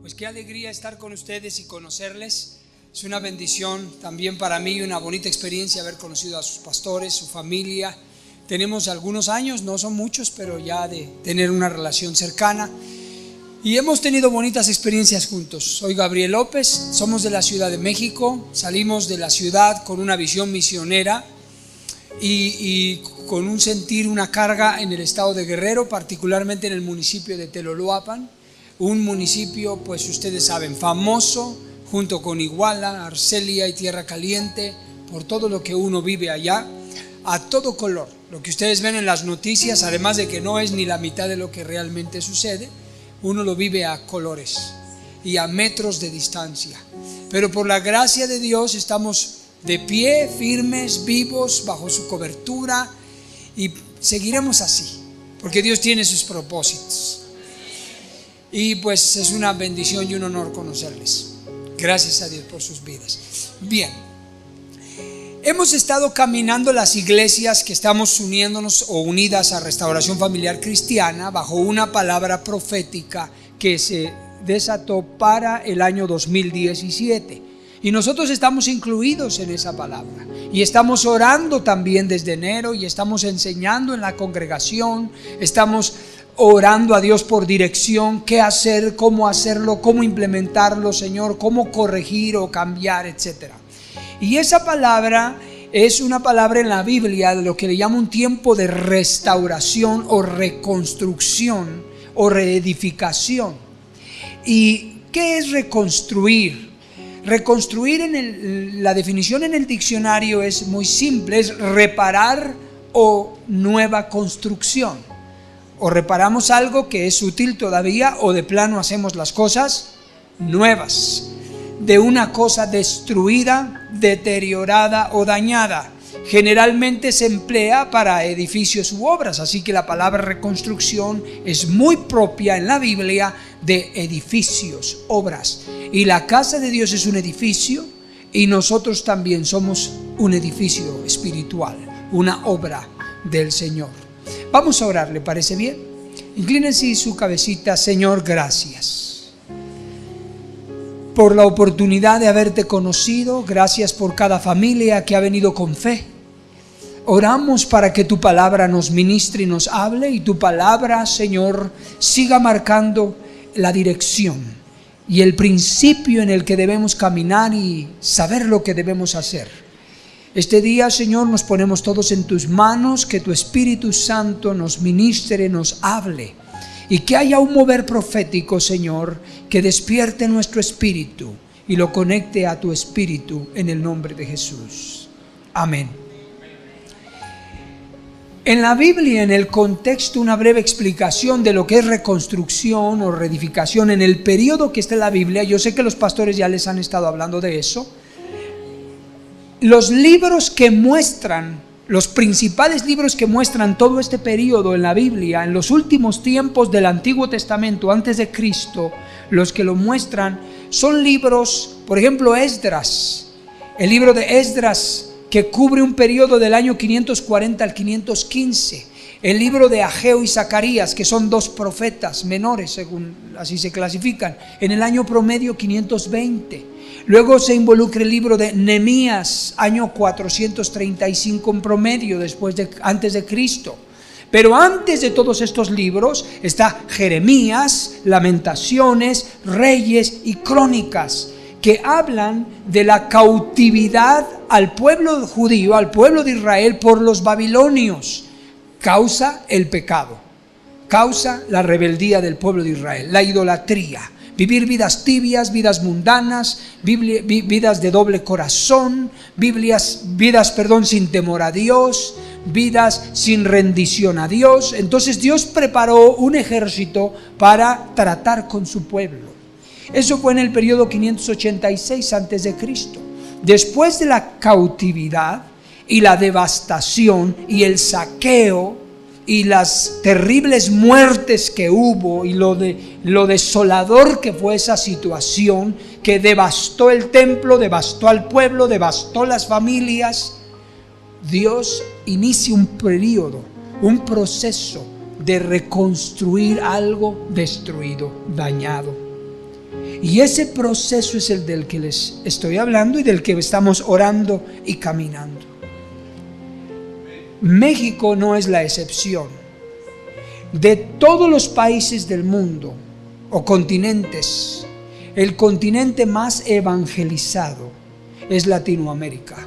Pues qué alegría estar con ustedes y conocerles. Es una bendición también para mí, una bonita experiencia haber conocido a sus pastores, su familia. Tenemos algunos años, no son muchos, pero ya de tener una relación cercana. Y hemos tenido bonitas experiencias juntos. Soy Gabriel López, somos de la Ciudad de México. Salimos de la ciudad con una visión misionera y con un sentir, una carga en el estado de Guerrero, particularmente en el municipio de Teloloapan. Un municipio, pues ustedes saben, famoso, junto con Iguala, Arcelia y Tierra Caliente, por todo lo que uno vive allá, a todo color. Lo que ustedes ven en las noticias, además de que no es ni la mitad de lo que realmente sucede, uno lo vive a colores y a metros de distancia. Pero por la gracia de Dios estamos de pie, firmes, vivos, bajo su cobertura, y seguiremos así, porque Dios tiene sus propósitos. Y pues es una bendición y un honor conocerles. Gracias a Dios por sus vidas. Bien, hemos estado caminando las iglesias que estamos uniéndonos o unidas a Restauración Familiar Cristiana bajo una palabra profética que se desató para el año 2017. Y nosotros estamos incluidos en esa palabra. Y estamos orando también desde enero y estamos enseñando en la congregación, estamos orando a Dios por dirección, qué hacer, cómo hacerlo, cómo implementarlo, Señor, cómo corregir o cambiar, etc. Y esa palabra es una palabra en la Biblia de lo que le llama un tiempo de restauración o reconstrucción o reedificación. ¿Y qué es reconstruir? Reconstruir la definición en el diccionario es muy simple, es reparar o nueva construcción. O reparamos algo que es útil todavía, o de plano hacemos las cosas nuevas de una cosa destruida, deteriorada o dañada. Generalmente se emplea para edificios u obras, así que la palabra reconstrucción es muy propia en la Biblia de edificios, obras. Y la casa de Dios es un edificio, y nosotros también somos un edificio espiritual, una obra del Señor. Vamos a orar, ¿le parece bien? Inclínense su cabecita. Señor, gracias por la oportunidad de haberte conocido. Gracias por cada familia que ha venido con fe. Oramos para que tu palabra nos ministre y nos hable, y tu palabra, Señor, siga marcando la dirección y el principio en el que debemos caminar y saber lo que debemos hacer. Este día, Señor, nos ponemos todos en tus manos, que tu Espíritu Santo nos ministre, nos hable, y que haya un mover profético, Señor, que despierte nuestro espíritu y lo conecte a tu espíritu en el nombre de Jesús. Amén. En la Biblia, en el contexto, una breve explicación de lo que es reconstrucción o reedificación en el periodo que está en la Biblia. Yo sé que los pastores ya les han estado hablando de eso. Los libros que muestran, los principales libros que muestran todo este periodo en la Biblia, en los últimos tiempos del Antiguo Testamento, antes de Cristo, los que lo muestran son libros, por ejemplo, Esdras, el libro de Esdras, que cubre un periodo del año 540 al 515, el libro de Ageo y Zacarías, que son dos profetas menores, según así se clasifican, en el año promedio 520. Luego se involucra el libro de Nehemías, año 435 en promedio, antes de Cristo. Pero antes de todos estos libros está Jeremías, Lamentaciones, Reyes y Crónicas, que hablan de la cautividad al pueblo judío, al pueblo de Israel por los babilonios. Causa el pecado, causa la rebeldía del pueblo de Israel, la idolatría. Vivir vidas tibias, vidas mundanas, vidas de doble corazón, vidas sin temor a Dios, vidas sin rendición a Dios. Entonces Dios preparó un ejército para tratar con su pueblo. Eso fue en el periodo 586 a.C. Después de la cautividad y la devastación y el saqueo y las terribles muertes que hubo y lo desolador que fue esa situación, que devastó el templo, devastó al pueblo, devastó las familias, Dios inicia un periodo, un proceso de reconstruir algo destruido, dañado. Y ese proceso es el del que les estoy hablando y del que estamos orando y caminando. México no es la excepción. De todos los países del mundo o continentes, el continente más evangelizado es Latinoamérica.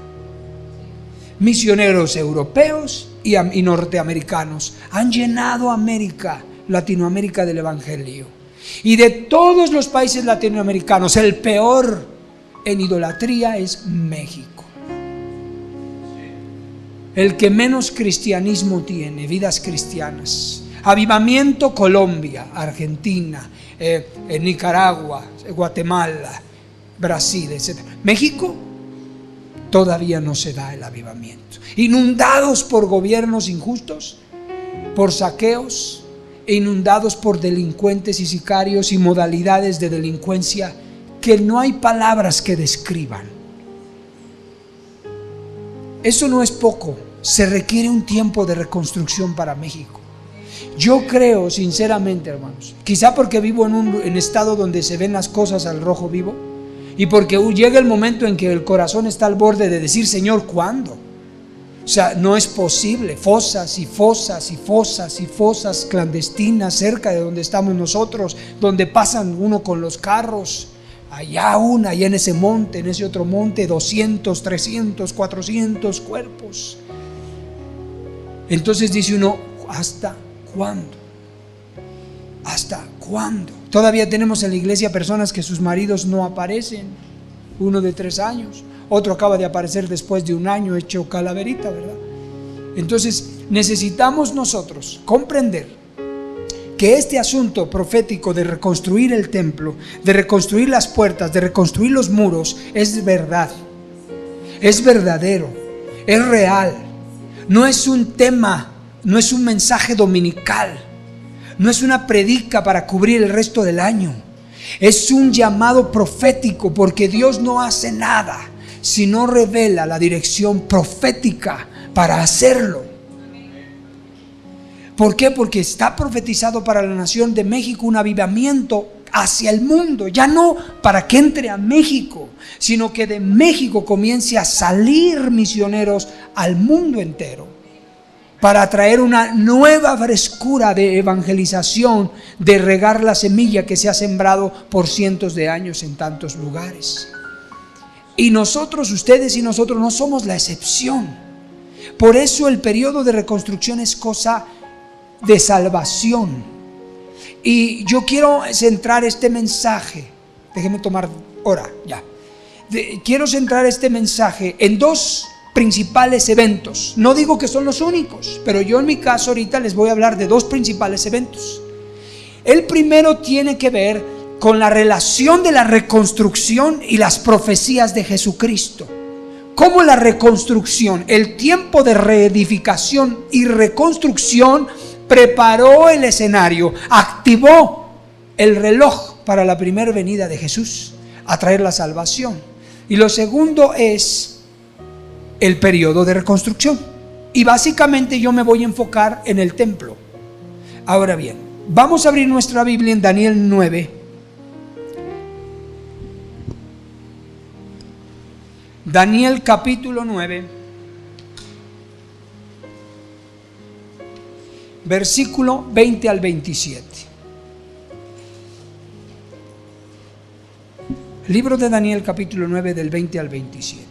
Misioneros europeos y norteamericanos han llenado Latinoamérica del evangelio. Y de todos los países latinoamericanos, el peor en idolatría es México. El que menos cristianismo tiene, vidas cristianas. Avivamiento, Colombia, Argentina, Nicaragua, Guatemala, Brasil, etc. México todavía no se da el avivamiento. Inundados por gobiernos injustos, por saqueos, inundados por delincuentes y sicarios y modalidades de delincuencia que no hay palabras que describan. Eso no es poco. Se requiere un tiempo de reconstrucción para México. Yo creo sinceramente, hermanos, quizá porque vivo en un estado donde se ven las cosas al rojo vivo, y porque llega el momento en que el corazón está al borde de decir: Señor, ¿cuándo? O sea, no es posible. Fosas y fosas y fosas y fosas clandestinas cerca de donde estamos nosotros, donde pasan uno con los carros. Allá en ese monte, en ese otro monte, 200, 300, 400 cuerpos. Entonces dice uno: ¿hasta cuándo? ¿Hasta cuándo? Todavía tenemos en la iglesia personas que sus maridos no aparecen. Uno de 3 años, otro acaba de aparecer después de 1 año hecho calaverita, ¿verdad? Entonces necesitamos nosotros comprender que este asunto profético de reconstruir el templo, de reconstruir las puertas, de reconstruir los muros, es verdad, es verdadero, es real. No es un tema, no es un mensaje dominical, no es una predica para cubrir el resto del año. Es un llamado profético, porque Dios no hace nada si no revela la dirección profética para hacerlo. ¿Por qué? Porque está profetizado para la nación de México un avivamiento hacia el mundo, ya no para que entre a México, sino que de México comience a salir misioneros al mundo entero, para traer una nueva frescura de evangelización, de regar la semilla que se ha sembrado por cientos de años en tantos lugares. Y nosotros, ustedes y nosotros, no somos la excepción. Por eso el periodo de reconstrucción es cosa de salvación. Y yo quiero centrar este mensaje, déjeme tomar hora ya. Quiero centrar este mensaje en 2 principales eventos. No digo que son los únicos, pero yo en mi caso ahorita les voy a hablar de 2 principales eventos. El primero tiene que ver con la relación de la reconstrucción y las profecías de Jesucristo. Cómo la reconstrucción, el tiempo de reedificación y reconstrucción, preparó el escenario, activó el reloj para la primera venida de Jesús, a traer la salvación. Y lo segundo es el periodo de reconstrucción. Y básicamente yo me voy a enfocar en el templo. Ahora bien, vamos a abrir nuestra Biblia en Daniel 9. Daniel capítulo 9, versículo 20 al 27. Libro de Daniel capítulo 9, del 20 al 27.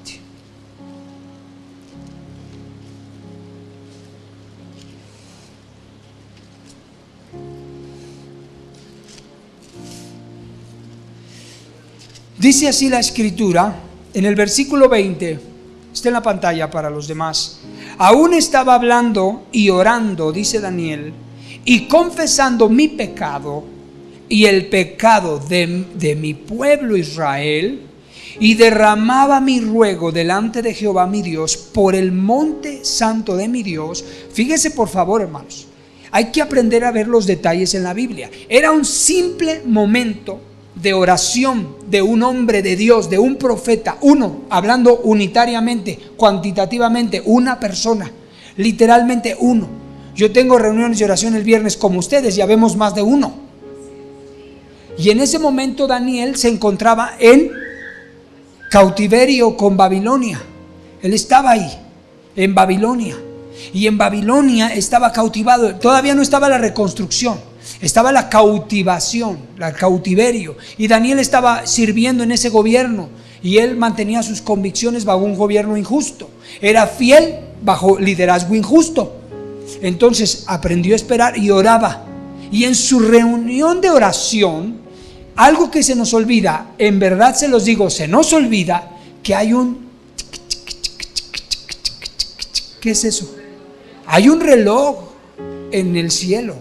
Dice así la escritura en el versículo 20, está en la pantalla para los demás. Aún estaba hablando y orando, dice Daniel, y confesando mi pecado y el pecado de mi pueblo Israel, y derramaba mi ruego delante de Jehová mi Dios por el monte santo de mi Dios. Fíjese por favor, hermanos, hay que aprender a ver los detalles en la Biblia. Era un simple momento de oración de un hombre de Dios, de un profeta, uno, hablando unitariamente, cuantitativamente, una persona, literalmente uno. Yo tengo reuniones de oración el viernes como ustedes, ya vemos más de uno. Y en ese momento Daniel se encontraba en cautiverio con Babilonia. Él estaba ahí, en Babilonia. Y en Babilonia estaba cautivado. Todavía no estaba la reconstrucción, estaba la cautivación, el cautiverio. Y Daniel estaba sirviendo en ese gobierno. Y él mantenía sus convicciones bajo un gobierno injusto. Era fiel bajo liderazgo injusto. Entonces aprendió a esperar y oraba. Y en su reunión de oración, algo que se nos olvida, en verdad se los digo, se nos olvida que hay un... ¿Qué es eso? Hay un reloj en el cielo.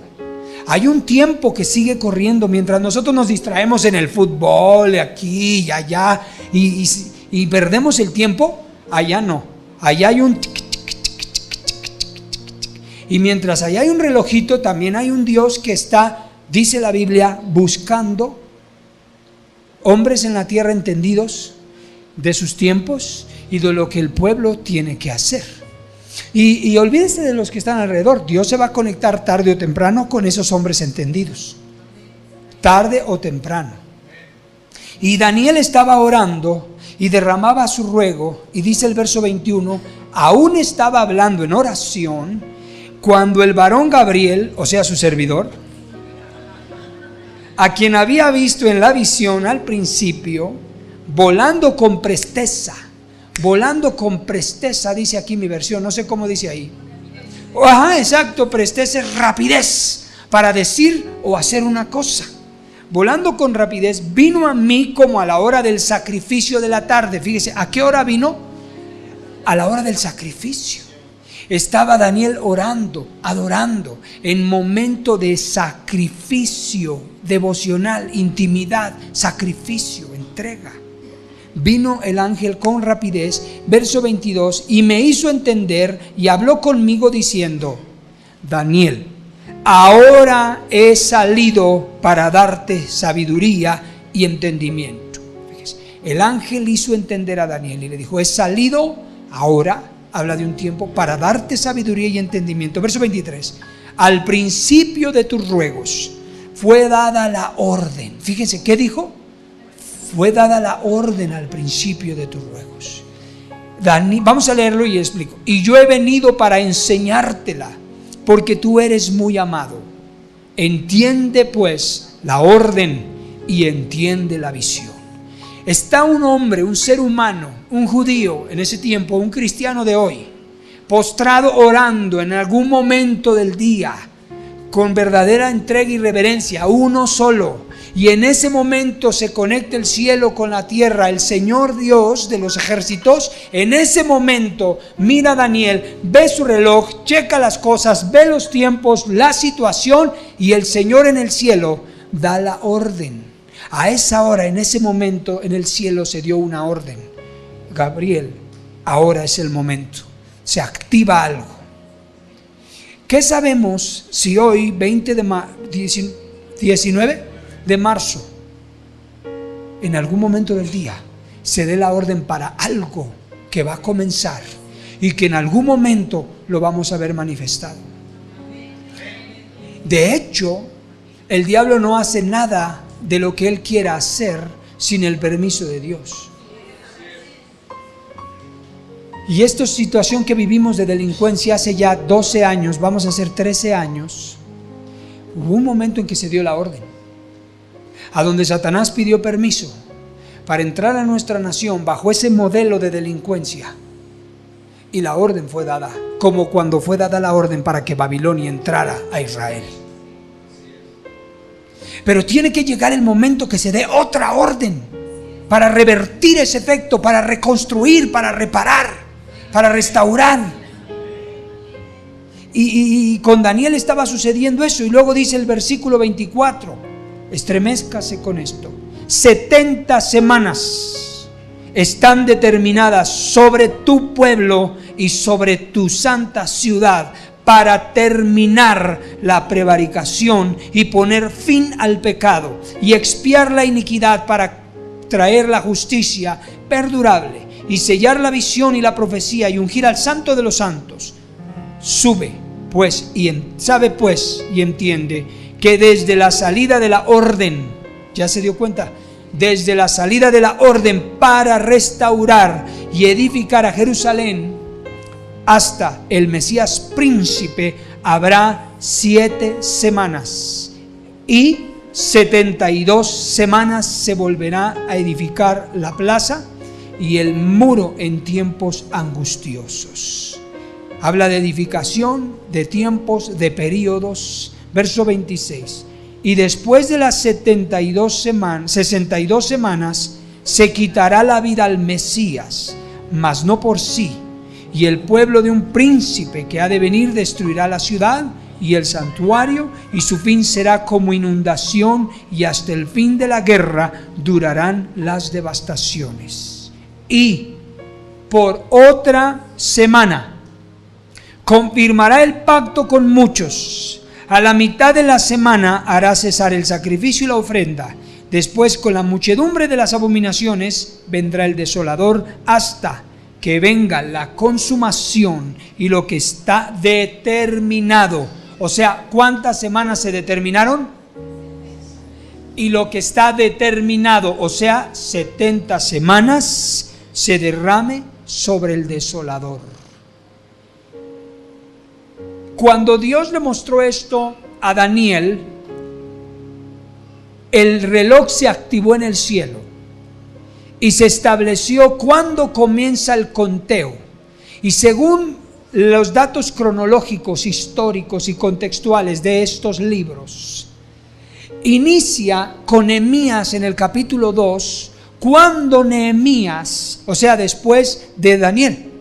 Hay un tiempo que sigue corriendo mientras nosotros nos distraemos en el fútbol, aquí y allá, y perdemos el tiempo. Allá no, allá hay un... Y mientras allá hay un relojito, también hay un Dios que está, dice la Biblia, buscando hombres en la tierra entendidos de sus tiempos y de lo que el pueblo tiene que hacer. Y olvídese de los que están alrededor. Dios se va a conectar tarde o temprano con esos hombres entendidos, tarde o temprano. Y Daniel estaba orando y derramaba su ruego, y dice el verso 21, aún estaba hablando en oración cuando el varón Gabriel, o sea su servidor, a quien había visto en la visión al principio, volando con presteza, dice aquí mi versión, no sé cómo dice ahí. Ajá, exacto, presteza es rapidez para decir o hacer una cosa. Volando con rapidez, vino a mí como a la hora del sacrificio de la tarde. Fíjese, ¿a qué hora vino? A la hora del sacrificio. Estaba Daniel orando, adorando, en momento de sacrificio devocional, intimidad, sacrificio, entrega. Vino el ángel con rapidez, verso 22, y me hizo entender y habló conmigo diciendo, Daniel, ahora he salido para darte sabiduría y entendimiento. Fíjese, el ángel hizo entender a Daniel y le dijo, he salido ahora, habla de un tiempo, para darte sabiduría y entendimiento. Verso 23, al principio de tus ruegos fue dada la orden. Fíjense, ¿qué dijo? Fue dada la orden al principio de tus ruegos. Vamos a leerlo y explico. Y yo he venido para enseñártela, porque tú eres muy amado. Entiende pues la orden y entiende la visión. Está un hombre, un ser humano, un judío en ese tiempo, un cristiano de hoy, postrado orando en algún momento del día, con verdadera entrega y reverencia, uno solo. Y en ese momento se conecta el cielo con la tierra, el Señor Dios de los ejércitos. En ese momento mira a Daniel, ve su reloj, checa las cosas, ve los tiempos, la situación, y el Señor en el cielo da la orden. A esa hora, en ese momento, en el cielo se dio una orden. Gabriel, ahora es el momento. Se activa algo. ¿Qué sabemos si hoy, 19 de marzo, en algún momento del día, se dé la orden para algo que va a comenzar y que en algún momento lo vamos a ver manifestado? De hecho, el diablo no hace nada de lo que él quiera hacer sin el permiso de Dios. Y esta situación que vivimos de delincuencia hace ya 12 años, vamos a hacer 13 años, hubo un momento en que se dio la orden, a donde Satanás pidió permiso para entrar a nuestra nación bajo ese modelo de delincuencia, y la orden fue dada, como cuando fue dada la orden para que Babilonia entrara a Israel. Pero tiene que llegar el momento que se dé otra orden para revertir ese efecto, para reconstruir, para reparar, para restaurar. Y con Daniel estaba sucediendo eso. Y luego dice el versículo 24, estreméscase con esto, 70 semanas están determinadas sobre tu pueblo y sobre tu santa ciudad, para terminar la prevaricación y poner fin al pecado y expiar la iniquidad, para traer la justicia perdurable y sellar la visión y la profecía y ungir al santo de los santos. Sube pues y sabe pues y entiende que desde la salida de la orden ¿Ya se dio cuenta? Desde la salida de la orden para restaurar y edificar a Jerusalén hasta el Mesías príncipe habrá 7 semanas y 72 semanas se volverá a edificar la plaza y el muro en tiempos angustiosos. Habla de edificación, de tiempos, de períodos. Verso 26. Y después de las 62 semanas se quitará la vida al Mesías, mas no por sí. Y el pueblo de un príncipe que ha de venir destruirá la ciudad y el santuario, y su fin será como inundación, y hasta el fin de la guerra durarán las devastaciones. Y por otra semana confirmará el pacto con muchos. A la mitad de la semana hará cesar el sacrificio y la ofrenda. Después, con la muchedumbre de las abominaciones, vendrá el desolador hasta que venga la consumación y lo que está determinado. O sea, ¿cuántas semanas se determinaron? Y lo que está determinado, o sea, 70 semanas, se derrame sobre el desolador. Cuando Dios le mostró esto a Daniel, el reloj se activó en el cielo y se estableció cuándo comienza el conteo. Y según los datos cronológicos, históricos y contextuales de estos libros, inicia con Nehemías en el capítulo 2, cuando Nehemías, o sea, después de Daniel,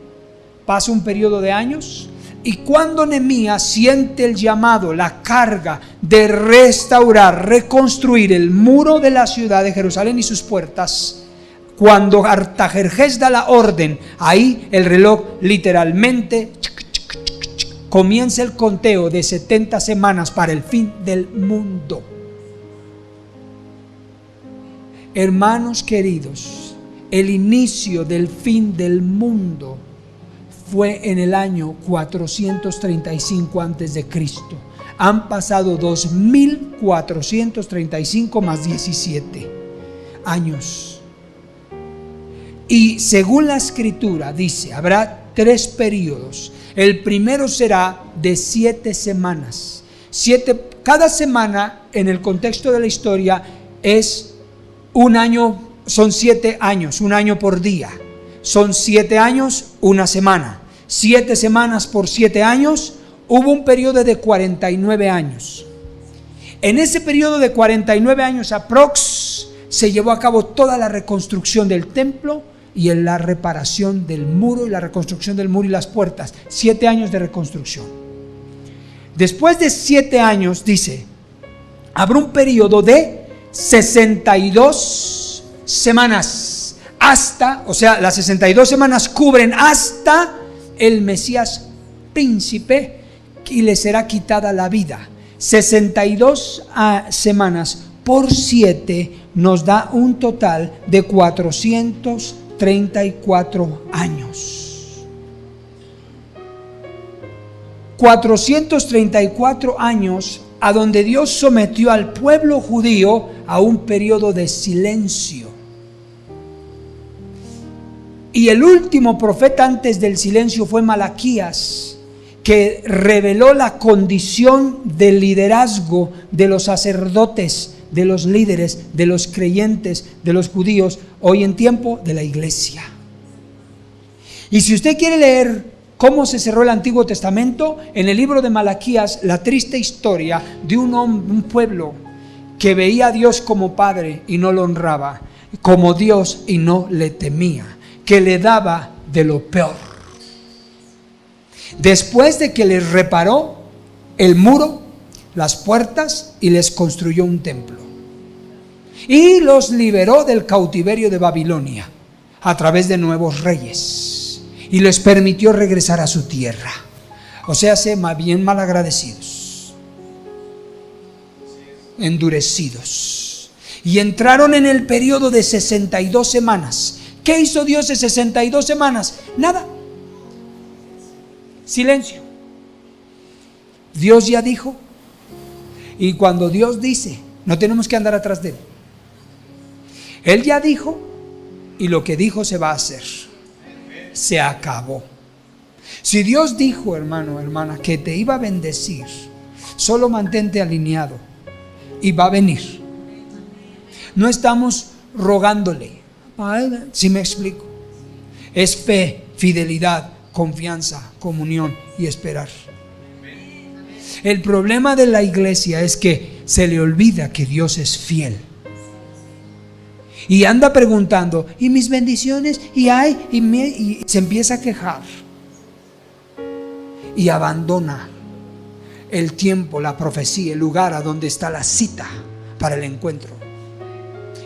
pasa un periodo de años. Y cuando Nehemías siente el llamado, la carga de restaurar, reconstruir el muro de la ciudad de Jerusalén y sus puertas, cuando Artajerjes da la orden, ahí el reloj literalmente comienza el conteo de 70 semanas para el fin del mundo. Hermanos queridos, el inicio del fin del mundo fue en el año 435 antes de Cristo. Han pasado 2435 más 17 años. Y según la escritura dice, habrá 3 periodos. El primero será de 7 semanas. Cada semana en el contexto de la historia es un año, son 7 años, un año por día. Son 7 años, una semana. 7 semanas por 7 años, hubo un periodo de 49 años. En ese periodo de 49 años aprox, se llevó a cabo toda la reconstrucción del templo y en la reparación del muro y la reconstrucción del muro y las puertas. 7 años de reconstrucción. Después de 7 años, dice, habrá un periodo de 62 semanas. Hasta, o sea, las 62 semanas cubren hasta el Mesías príncipe y le será quitada la vida. 62 semanas por 7 nos da un total de 434 años. 434 años a donde Dios sometió al pueblo judío a un periodo de silencio. Y el último profeta antes del silencio fue Malaquías, que reveló la condición del liderazgo de los sacerdotes, de los líderes, de los creyentes, de los judíos, hoy en tiempo de la iglesia. Y si usted quiere leer cómo se cerró el Antiguo Testamento, en el libro de Malaquías, la triste historia de un pueblo que veía a Dios como Padre y no lo honraba, como Dios y no le temía, que le daba de lo peor. Después de que les reparó el muro, las puertas y les construyó un templo y los liberó del cautiverio de Babilonia a través de nuevos reyes y les permitió regresar a su tierra. O sea, bien malagradecidos, endurecidos, y entraron en el periodo de 62 semanas. ¿Qué hizo Dios en 62 semanas? Nada. Silencio. Dios ya dijo. Y cuando Dios dice, no tenemos que andar atrás de él. Él ya dijo, y lo que dijo se va a hacer. Se acabó. Si Dios dijo, hermano, hermana, que te iba a bendecir, solo mantente alineado y va a venir. No estamos rogándole. ¿Sí me explico? Es fe, fidelidad, confianza, comunión y esperar. El problema de la iglesia es que se le olvida que Dios es fiel. Y anda preguntando, ¿y mis bendiciones? Y se empieza a quejar. Y abandona el tiempo, la profecía, el lugar a donde está la cita para el encuentro.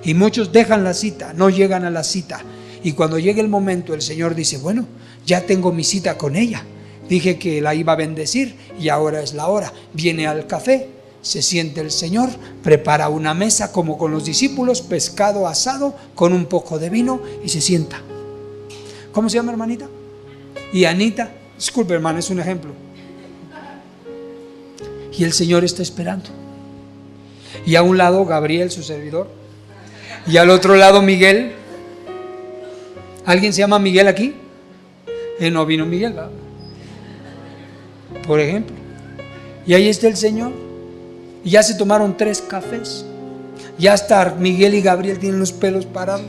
Y muchos dejan la cita, no llegan a la cita. Y cuando llega el momento, el Señor dice, bueno, ya tengo mi cita con ella. Dije que la iba a bendecir y ahora es la hora. Viene al café, se siente el Señor, prepara una mesa como con los discípulos, pescado asado con un poco de vino y se sienta. ¿Cómo se llama, hermanita? Y Anita, disculpe, hermana, es un ejemplo. Y el Señor está esperando. Y a un lado Gabriel, su servidor, y al otro lado Miguel. ¿Alguien se llama Miguel aquí? No vino Miguel, ¿verdad? Por ejemplo. Y ahí está el Señor. Y ya se tomaron 3 cafés. Ya hasta Miguel y Gabriel tienen los pelos parados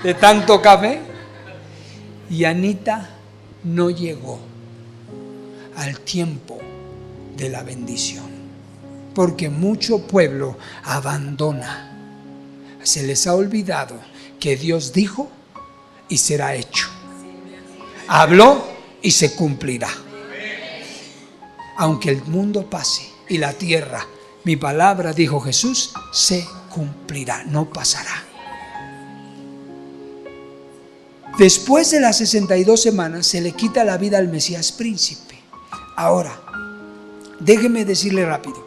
de tanto café. Y Anita no llegó al tiempo de la bendición, porque mucho pueblo abandona. Se les ha olvidado que Dios dijo y será hecho. Habló y se cumplirá. Aunque el mundo pase y la tierra, mi palabra, dijo Jesús, se cumplirá, no pasará. Después de las 62 semanas se le quita la vida al Mesías príncipe. Ahora, déjeme decirle rápido.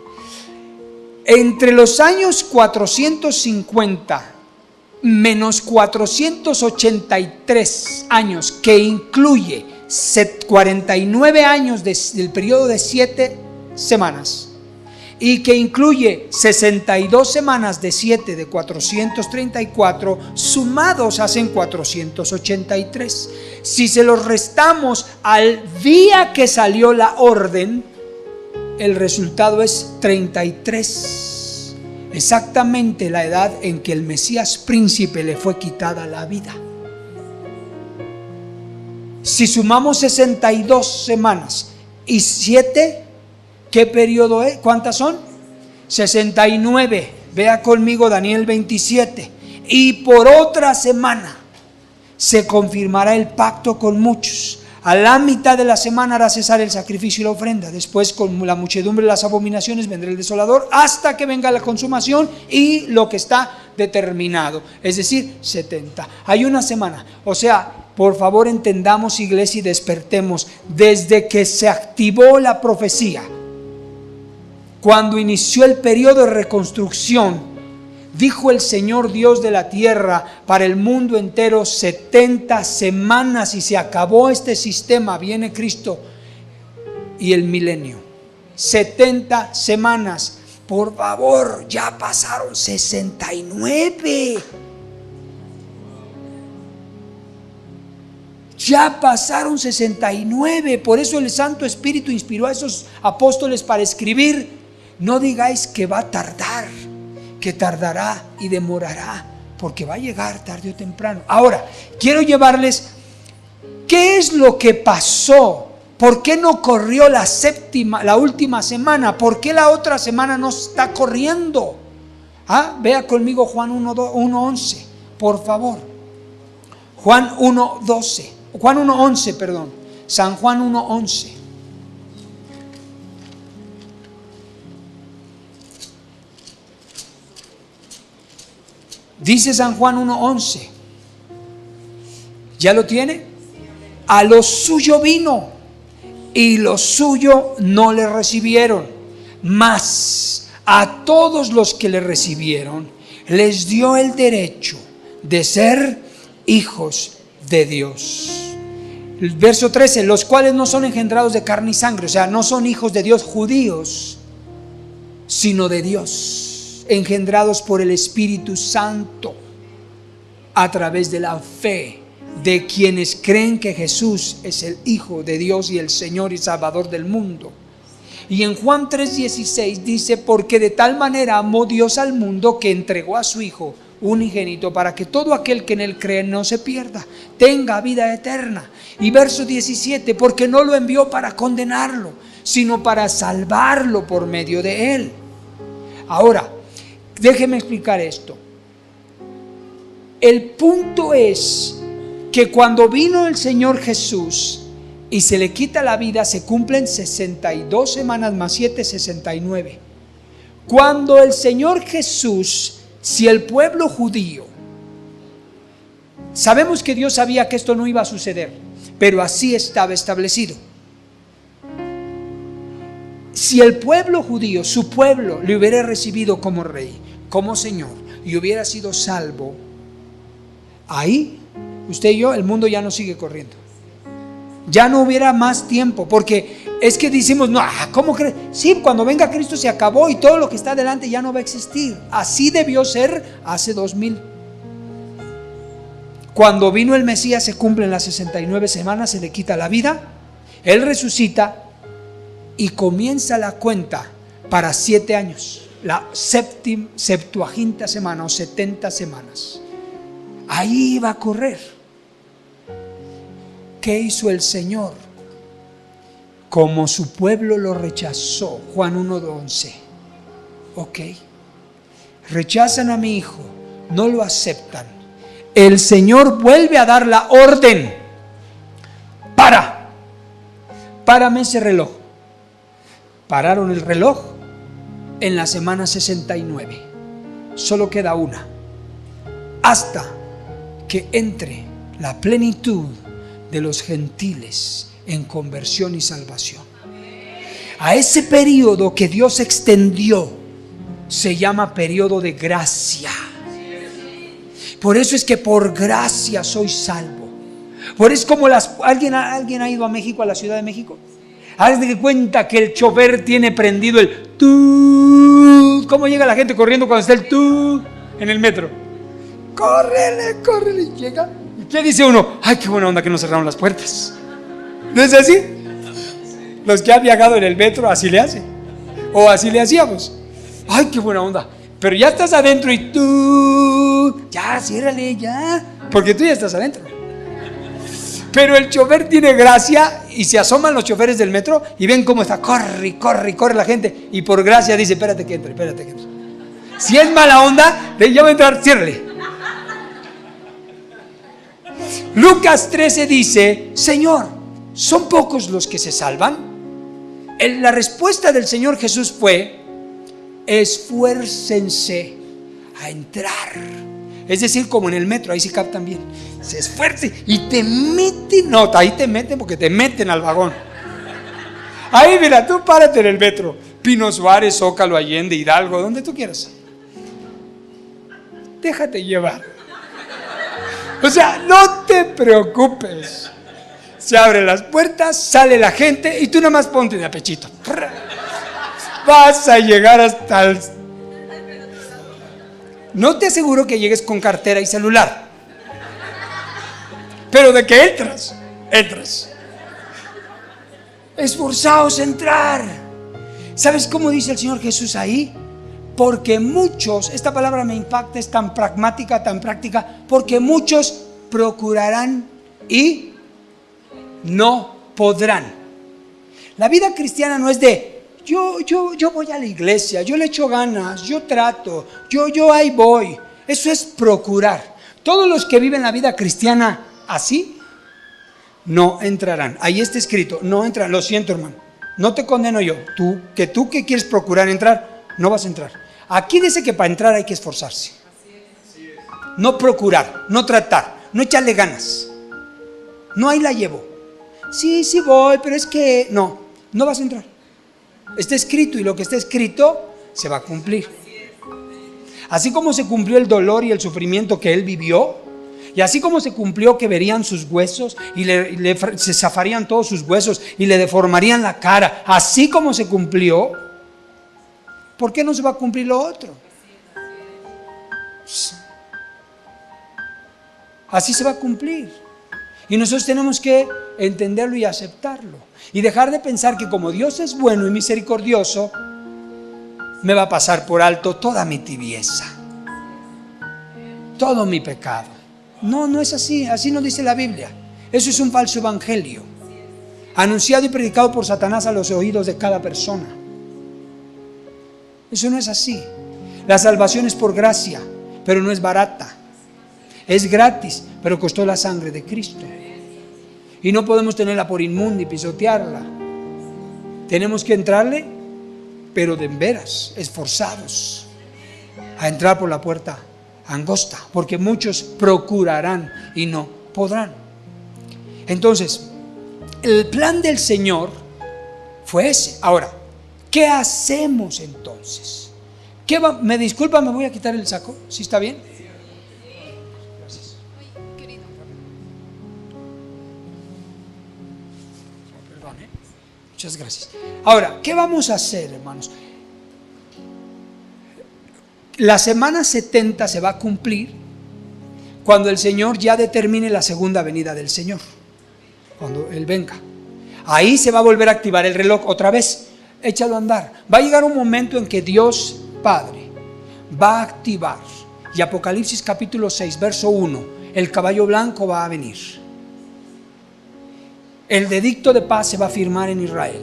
Entre los años 450 menos 483 años, que incluye 49 años del periodo de 7 semanas, y que incluye 62 semanas de 7 de 434, sumados hacen 483. Si se los restamos al día que salió la orden, el resultado es 33. Exactamente la edad en que el Mesías príncipe le fue quitada la vida. Si sumamos 62 semanas y 7, ¿qué periodo es? ¿Cuántas son? 69. Vea conmigo Daniel 27. Y por otra semana se confirmará el pacto con muchos. A la mitad de la semana hará cesar el sacrificio y la ofrenda. Después, con la muchedumbre de las abominaciones, vendrá el desolador, hasta que venga la consumación y lo que está determinado, es decir, 70. Hay una semana. O sea, por favor entendamos, iglesia, y despertemos. Desde que se activó la profecía, cuando inició el periodo de reconstrucción, dijo el Señor Dios de la tierra para el mundo entero 70 semanas y se acabó este sistema. Viene Cristo y el milenio. 70 semanas. Por favor, ya pasaron 69. Ya pasaron 69. Por eso el Santo Espíritu inspiró a esos apóstoles para escribir: no digáis que va a tardar, que tardará y demorará, porque va a llegar tarde o temprano. Ahora, quiero llevarles qué es lo que pasó. ¿Por qué no corrió la última semana? ¿Por qué la otra semana no está corriendo? Vea conmigo Juan 1:11, por favor. Juan 1:11, perdón. San Juan 1:11. Dice San Juan 1:11. ¿Ya lo tiene? A lo suyo vino y lo suyo no le recibieron, mas a todos los que le recibieron les dio el derecho de ser hijos de Dios. El verso 13, los cuales no son engendrados de carne y sangre, o sea, no son hijos de Dios judíos, sino de Dios, engendrados por el Espíritu Santo. a través de la fe de quienes creen que Jesús es el Hijo de Dios y el Señor y Salvador del mundo. Y en Juan 3:16 dice: porque de tal manera amó Dios al mundo que entregó a su Hijo unigénito para que todo aquel que en él cree no se pierda, tenga vida eterna. Y verso 17: porque no lo envió para condenarlo, sino para salvarlo por medio de él. Ahora, déjeme explicar esto. El punto es que cuando vino el Señor Jesús y se le quita la vida, se cumplen 62 semanas más 7, 69. Cuando el Señor Jesús, si el pueblo judío, sabemos que Dios sabía que esto no iba a suceder, pero así estaba establecido. Si el pueblo judío, su pueblo, le hubiera recibido como rey, como Señor, y hubiera sido salvo, ahí, usted y yo, el mundo ya no sigue corriendo. Ya no hubiera más tiempo, porque es que decimos, no, ¿cómo crees? Sí, cuando venga Cristo se acabó y todo lo que está adelante ya no va a existir. Así debió ser hace 2000. Cuando vino el Mesías se cumplen las 69 semanas, se le quita la vida, Él resucita y comienza la cuenta para 7 años, la septuaginta semana o 70 semanas. Ahí iba a correr. ¿Qué hizo el Señor? Como su pueblo lo rechazó, Juan 1:11. Ok, rechazan a mi hijo, no lo aceptan. El Señor vuelve a dar la orden: párame ese reloj. Pararon el reloj en la semana 69. Solo queda una, hasta que entre la plenitud de los gentiles en conversión y salvación. A ese periodo que Dios extendió se llama periodo de gracia. Por eso es que por gracia soy salvo. Por eso es como ¿alguien ha ido a México, a la Ciudad de México? Haz de cuenta que el chofer tiene prendido el tú. ¿Cómo llega la gente corriendo cuando está el tú en el metro? Córrele, llega. ¿Y qué dice uno? Ay, qué buena onda que no cerraron las puertas. ¿No es así? Los que han viajado en el metro así le hacen. O así le hacíamos. Ay, qué buena onda. Pero ya estás adentro y tú, ya, ciérrale, ya. Porque tú ya estás adentro. Pero el chofer tiene gracia y se asoman los choferes del metro y ven cómo está, corre la gente. Y por gracia dice, espérate que entre. Si es mala onda, ya va a entrar, ciérrale. Lucas 13 dice: Señor, ¿son pocos los que se salvan? La respuesta del Señor Jesús fue: esfuércense a entrar. Es decir, como en el metro, ahí sí captan bien. Se esfuerce y te meten. No, ahí te meten porque te meten al vagón. Ahí mira, tú párate en el metro, Pino Suárez, Zócalo, Allende, Hidalgo, donde tú quieras. Déjate llevar. O sea, no te preocupes. Se abren las puertas, sale la gente y tú nada más ponte de apechito. Vas a llegar hasta el... No te aseguro que llegues con cartera y celular, pero de que entras. Esforzaos a entrar. ¿Sabes cómo dice el Señor Jesús ahí? Porque muchos, esta palabra me impacta, es tan pragmática, tan práctica, porque muchos procurarán y no podrán. La vida cristiana no es de yo voy a la iglesia, yo le echo ganas, yo trato, yo ahí voy. Eso es procurar. Todos los que viven la vida cristiana así no entrarán. Ahí está escrito, no entrarán. Lo siento, hermano, no te condeno yo. Tú que quieres procurar entrar, no vas a entrar. Aquí dice que para entrar hay que esforzarse. No procurar, no tratar, no echarle ganas. No, ahí la llevo. Sí voy, pero es que no vas a entrar. Está escrito y lo que está escrito se va a cumplir. Así como se cumplió el dolor y el sufrimiento que él vivió, y así como se cumplió que verían sus huesos y se zafarían todos sus huesos y le deformarían la cara, así como se cumplió, ¿por qué no se va a cumplir lo otro? Así se va a cumplir. Y nosotros tenemos que entenderlo y aceptarlo. Y dejar de pensar que como Dios es bueno y misericordioso, me va a pasar por alto toda mi tibieza, todo mi pecado. No, no es así. Así nos dice la Biblia. Eso es un falso evangelio, anunciado y predicado por Satanás a los oídos de cada persona. Eso no es así. La salvación es por gracia, pero no es barata. Es gratis, pero costó la sangre de Cristo. Y no podemos tenerla por inmunda y pisotearla. Tenemos que entrarle, pero de veras, esforzados, a entrar por la puerta angosta, porque muchos procurarán y no podrán. Entonces, el plan del Señor fue ese. Ahora, ¿qué hacemos entonces? Me disculpa, me voy a quitar el saco, ¿sí está bien? Gracias. Perdón, muchas gracias. Ahora, ¿qué vamos a hacer, hermanos? La semana 70 se va a cumplir cuando el Señor ya determine la segunda venida del Señor, cuando Él venga. Ahí se va a volver a activar el reloj otra vez. Échalo a andar. Va a llegar un momento en que Dios Padre va a activar, y Apocalipsis capítulo 6 verso 1, el caballo blanco va a venir. El edicto de paz se va a firmar en Israel.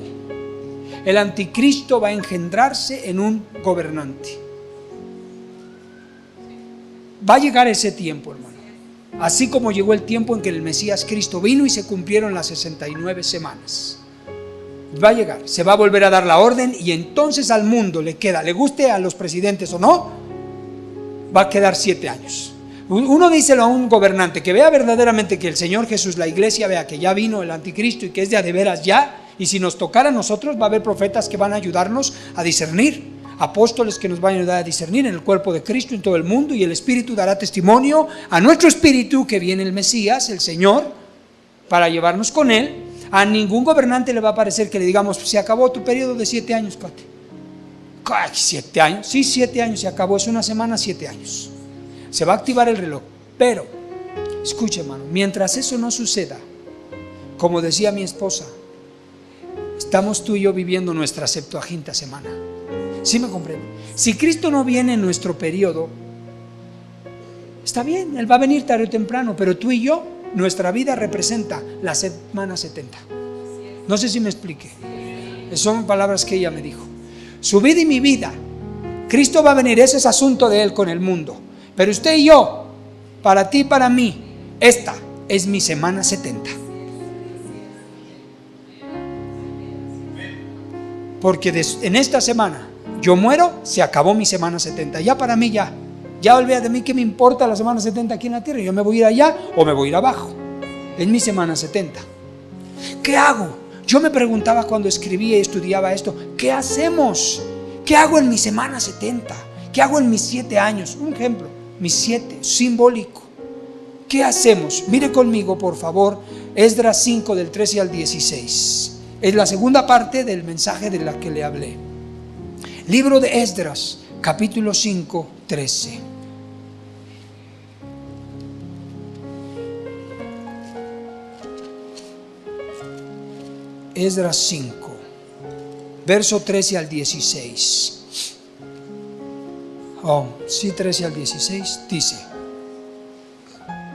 El anticristo va a engendrarse en un gobernante. Va a llegar ese tiempo, hermano. Así como llegó el tiempo en que el Mesías Cristo vino y se cumplieron las 69 semanas. Va a llegar, se va a volver a dar la orden, y entonces al mundo le queda, le guste a los presidentes o no, va a quedar 7 años. Uno díselo a un gobernante que vea verdaderamente que el Señor Jesús, la iglesia, vea que ya vino el anticristo y que es de a de veras ya, y si nos tocara a nosotros va a haber profetas que van a ayudarnos a discernir, apóstoles que nos van a ayudar a discernir en el cuerpo de Cristo en todo el mundo, y el Espíritu dará testimonio a nuestro espíritu que viene el Mesías, el Señor, para llevarnos con Él. A ningún gobernante le va a parecer que le digamos: se acabó tu periodo de 7 años, cuate. ¡Ay, 7 años! Sí, 7 años, se acabó, es una semana, 7 años. Se va a activar el reloj. Pero, escuche, hermano, mientras eso no suceda, como decía mi esposa, estamos tú y yo viviendo nuestra 70ª semana. ¿Sí me comprende? Si Cristo no viene en nuestro periodo, está bien, Él va a venir tarde o temprano, pero tú y yo, nuestra vida representa la semana 70. No sé si me expliqué. Son palabras que ella me dijo. Su vida y mi vida, Cristo va a venir, ese es asunto de Él con el mundo. Pero usted y yo, para ti y para mí, esta es mi semana 70. Porque en esta semana yo muero, se acabó mi semana 70. Ya para mí ya olvida de mí, ¿qué me importa la semana 70 aquí en la tierra? Yo me voy a ir allá o me voy a ir abajo. Es mi semana 70. ¿Qué hago? Yo me preguntaba cuando escribía y estudiaba esto, ¿qué hacemos? ¿Qué hago en mi semana 70? ¿Qué hago en mis 7 años? Un ejemplo, mis 7, simbólico. ¿Qué hacemos? Mire conmigo, por favor, Esdras 5 del 13 al 16. Es la segunda parte del mensaje de la que le hablé. Libro de Esdras, capítulo 5, 13. Esdras 5, verso 13 al 16. Sí, 13 al 16 dice: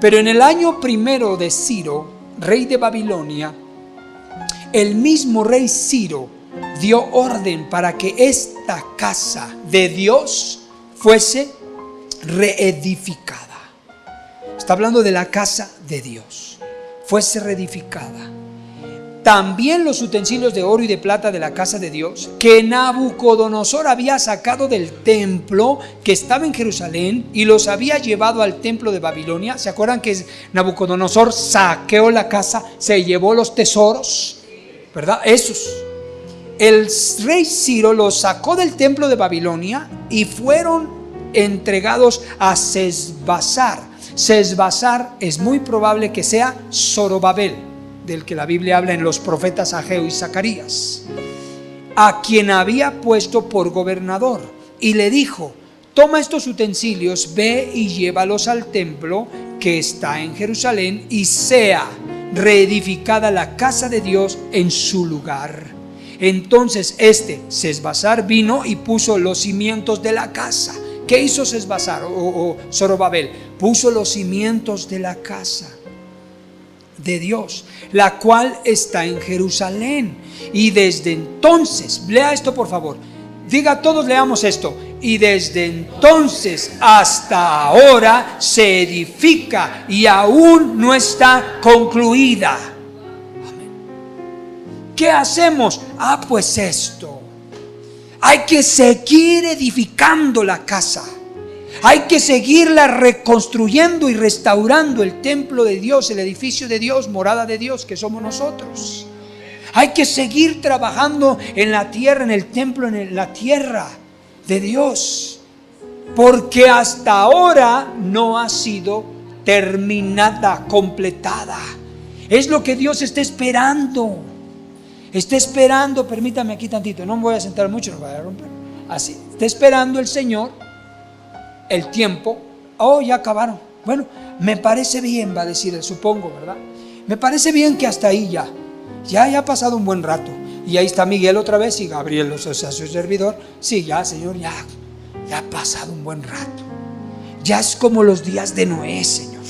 pero en el año primero de Ciro, rey de Babilonia, el mismo rey Ciro dio orden para que esta casa de Dios fuese reedificada. Está hablando de la casa de Dios. Fuese reedificada. También los utensilios de oro y de plata de la casa de Dios, que Nabucodonosor había sacado del templo que estaba en Jerusalén y los había llevado al templo de Babilonia. ¿Se acuerdan que Nabucodonosor saqueó la casa, se llevó los tesoros? ¿Verdad? Esos. El rey Ciro los sacó del templo de Babilonia y fueron entregados a Sesbazar. Sesbazar es muy probable que sea Zorobabel, del que la Biblia habla en los profetas Ageo y Zacarías, a quien había puesto por gobernador, y le dijo: toma estos utensilios, ve y llévalos al templo que está en Jerusalén, y sea reedificada la casa de Dios en su lugar. Entonces Sesbazar vino y puso los cimientos de la casa. ¿Qué hizo Sesbazar o Zorobabel? Puso los cimientos de la casa de Dios, la cual está en Jerusalén. Y desde entonces, lea esto por favor, diga, todos leamos esto. Y desde entonces hasta ahora se edifica y aún no está concluida. Amén. ¿Qué hacemos? Pues esto. Hay que seguir edificando la casa. Hay que seguirla reconstruyendo y restaurando el templo de Dios, el edificio de Dios, morada de Dios, que somos nosotros. Hay que seguir trabajando en la tierra, en el templo, en la tierra de Dios, porque hasta ahora no ha sido terminada, completada. Es lo que Dios está esperando. Está esperando, permítame aquí tantito, no me voy a sentar mucho, no voy a romper. Así, está esperando el Señor el tiempo. Ya acabaron. Bueno, me parece bien, va a decir él, supongo, ¿verdad? Me parece bien que hasta ahí ya ha pasado un buen rato. Y ahí está Miguel otra vez y Gabriel, o sea, su servidor. Sí, ya, Señor, ya ha pasado un buen rato. Ya es como los días de Noé, Señor.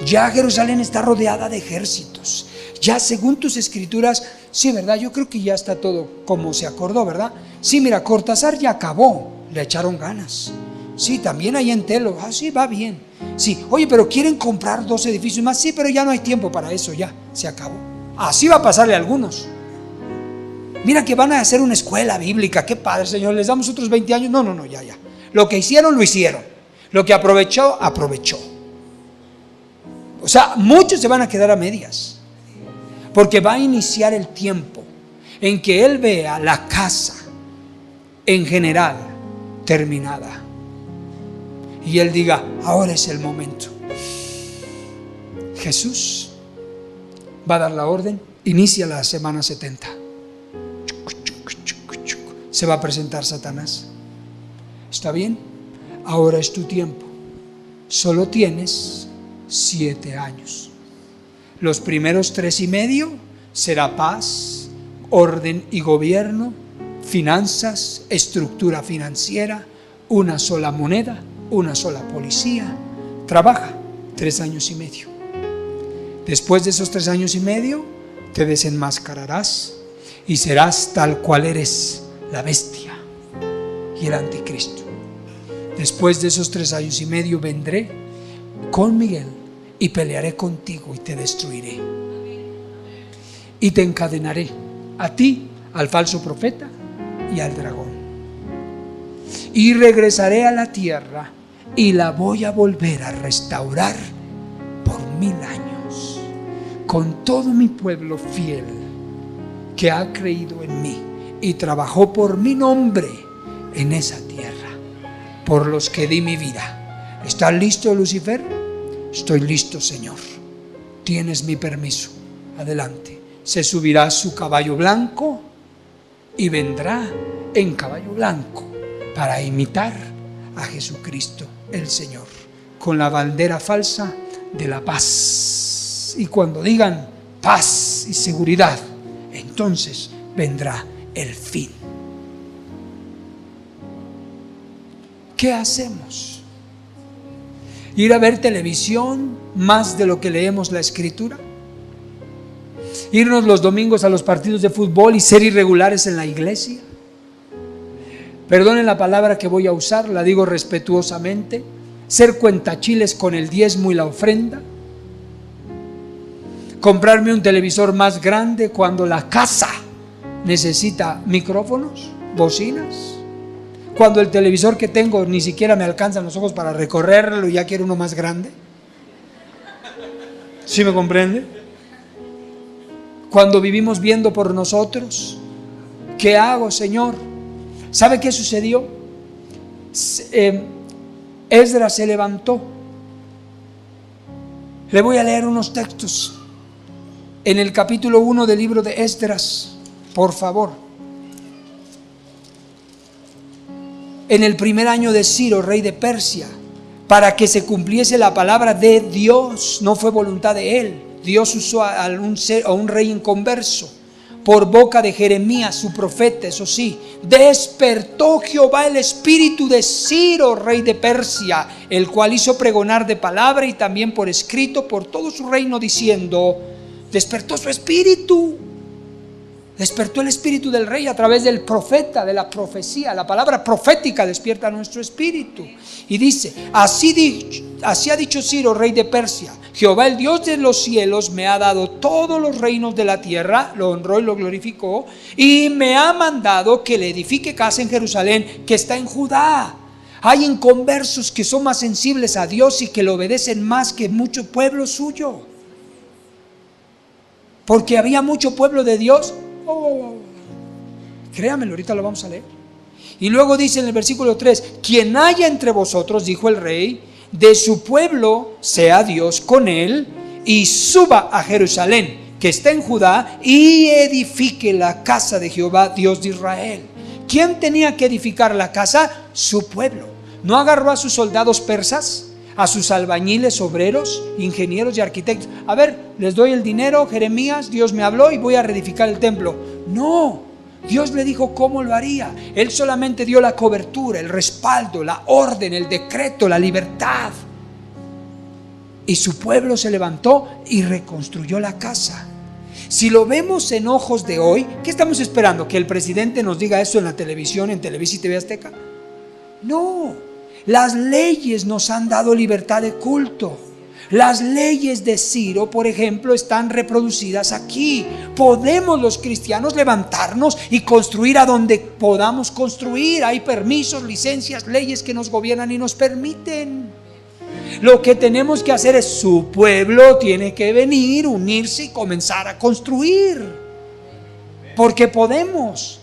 Ya Jerusalén está rodeada de ejércitos. Ya según tus escrituras, sí, ¿verdad? Yo creo que ya está todo como se acordó, ¿verdad? Sí, mira, Cortázar ya acabó, le echaron ganas. Sí, también hay en Telo, sí, va bien. Sí, oye, pero quieren comprar 2 edificios más. Sí, pero ya no hay tiempo para eso, ya, se acabó. Así va a pasarle a algunos. Mira que van a hacer una escuela bíblica, qué padre, Señor, les damos otros 20 años. No, ya. Lo que hicieron, lo hicieron. Lo que aprovechó. O sea, muchos se van a quedar a medias, porque va a iniciar el tiempo en que Él vea la casa en general terminada. Y Él diga, ahora es el momento. Jesús va a dar la orden, inicia la semana 70. Se va a presentar Satanás. ¿Está bien? Ahora es tu tiempo. Solo tienes 7 años. Los primeros 3 y medio será paz, orden y gobierno, finanzas, estructura financiera, una sola moneda, una sola policía. Trabaja 3 años y medio. Después de esos 3 años y medio, te desenmascararás y serás tal cual eres, la bestia y el anticristo. Después de esos 3 años y medio vendré con Miguel y pelearé contigo y te destruiré. Y te encadenaré a ti, al falso profeta y al dragón. Y regresaré a la tierra y la voy a volver a restaurar por 1000 años, con todo mi pueblo fiel que ha creído en mí y trabajó por mi nombre en esa tierra, por los que di mi vida. ¿Estás listo, Lucifer? Estoy listo, Señor. Tienes mi permiso. Adelante. Se subirá a su caballo blanco y vendrá en caballo blanco para imitar a Jesucristo el Señor, con la bandera falsa de la paz. Y cuando digan paz y seguridad, entonces vendrá el fin. ¿Qué hacemos? ¿Ir a ver televisión más de lo que leemos la Escritura? ¿Irnos los domingos a los partidos de fútbol y ser irregulares en la iglesia? Perdonen la palabra que voy a usar, la digo respetuosamente. ¿Ser cuentachiles con el diezmo y la ofrenda? ¿Comprarme un televisor más grande cuando la casa necesita micrófonos, bocinas? Cuando el televisor que tengo ni siquiera me alcanzan los ojos para recorrerlo y ya quiero uno más grande. ¿Sí me comprende? Cuando vivimos viendo por nosotros, ¿qué hago, Señor? ¿Sabe qué sucedió? Esdras se levantó. Le voy a leer unos textos en el capítulo 1 del libro de Esdras, por favor. en el primer año de Ciro, rey de Persia, para que se cumpliese la palabra de Dios. No fue voluntad de él. Dios usó a un rey inconverso por boca de Jeremías, su profeta. Eso sí, despertó Jehová el espíritu de Ciro, rey de Persia, el cual hizo pregonar de palabra y también por escrito por todo su reino, diciendo, despertó su espíritu. Despertó el espíritu del rey a través del profeta, de la profecía. La palabra profética despierta nuestro espíritu. Y dice, así ha dicho Ciro, rey de Persia, Jehová el Dios de los cielos me ha dado todos los reinos de la tierra, lo honró y lo glorificó, y me ha mandado que le edifique casa en Jerusalén, que está en Judá. Hay inconversos que son más sensibles a Dios y que le obedecen más que mucho pueblo suyo. Porque había mucho pueblo de Dios. Créamelo, ahorita lo vamos a leer. Y luego dice en el versículo 3, quien haya entre vosotros, dijo el rey, de su pueblo sea Dios con él, y suba a Jerusalén, que está en Judá, y edifique la casa de Jehová, Dios de Israel. ¿Quién tenía que edificar la casa? Su pueblo. ¿No agarró a sus soldados persas, a sus albañiles, obreros, ingenieros y arquitectos? A ver, les doy el dinero, Jeremías, Dios me habló y voy a reedificar el templo. No, Dios le dijo cómo lo haría. Él solamente dio la cobertura, el respaldo, la orden, el decreto, la libertad. Y su pueblo se levantó y reconstruyó la casa. Si lo vemos en ojos de hoy, ¿qué estamos esperando? ¿Que el presidente nos diga eso en la televisión, en Televisa y TV Azteca? No, las leyes nos han dado libertad de culto. Las leyes de Ciro, por ejemplo, están reproducidas aquí. Podemos los cristianos levantarnos y construir a donde podamos construir. Hay permisos, licencias, leyes que nos gobiernan y nos permiten. Lo que tenemos que hacer es, su pueblo tiene que venir, unirse y comenzar a construir. Porque podemos.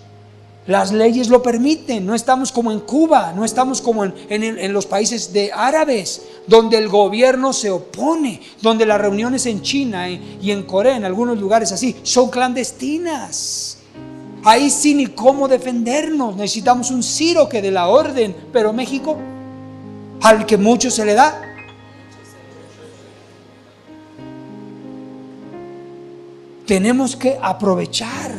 Las leyes lo permiten. No estamos como en Cuba, no estamos como en los países de árabes, donde el gobierno se opone, donde las reuniones en China y en Corea, en algunos lugares así, son clandestinas. Ahí sí ni cómo defendernos. Necesitamos un Ciro que dé la orden. Pero México, al que mucho se le da, tenemos que aprovechar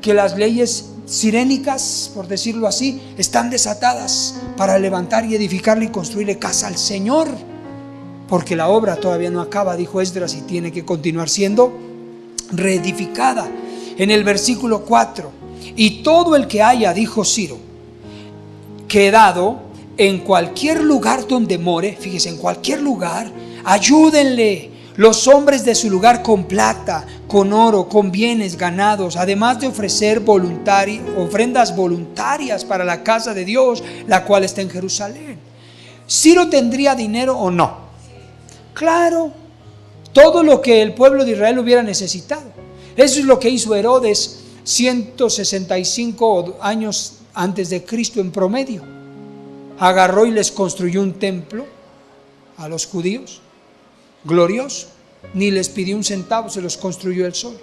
que las leyes sirénicas, por decirlo así, están desatadas para levantar y edificarle y construirle casa al Señor, porque la obra todavía no acaba, dijo Esdras, y tiene que continuar siendo reedificada. En el versículo 4, y todo el que haya, dijo Ciro, quedado en cualquier lugar donde more, fíjese, en cualquier lugar, ayúdenle los hombres de su lugar con plata, con oro, con bienes, ganados, además de ofrecer ofrendas voluntarias para la casa de Dios, la cual está en Jerusalén. ¿Ciro tendría dinero o no? Claro, todo lo que el pueblo de Israel hubiera necesitado. Eso es lo que hizo Herodes 165 años antes de Cristo en promedio. Agarró y les construyó un templo a los judíos, glorioso. Ni les pidió un centavo, se los construyó él solo.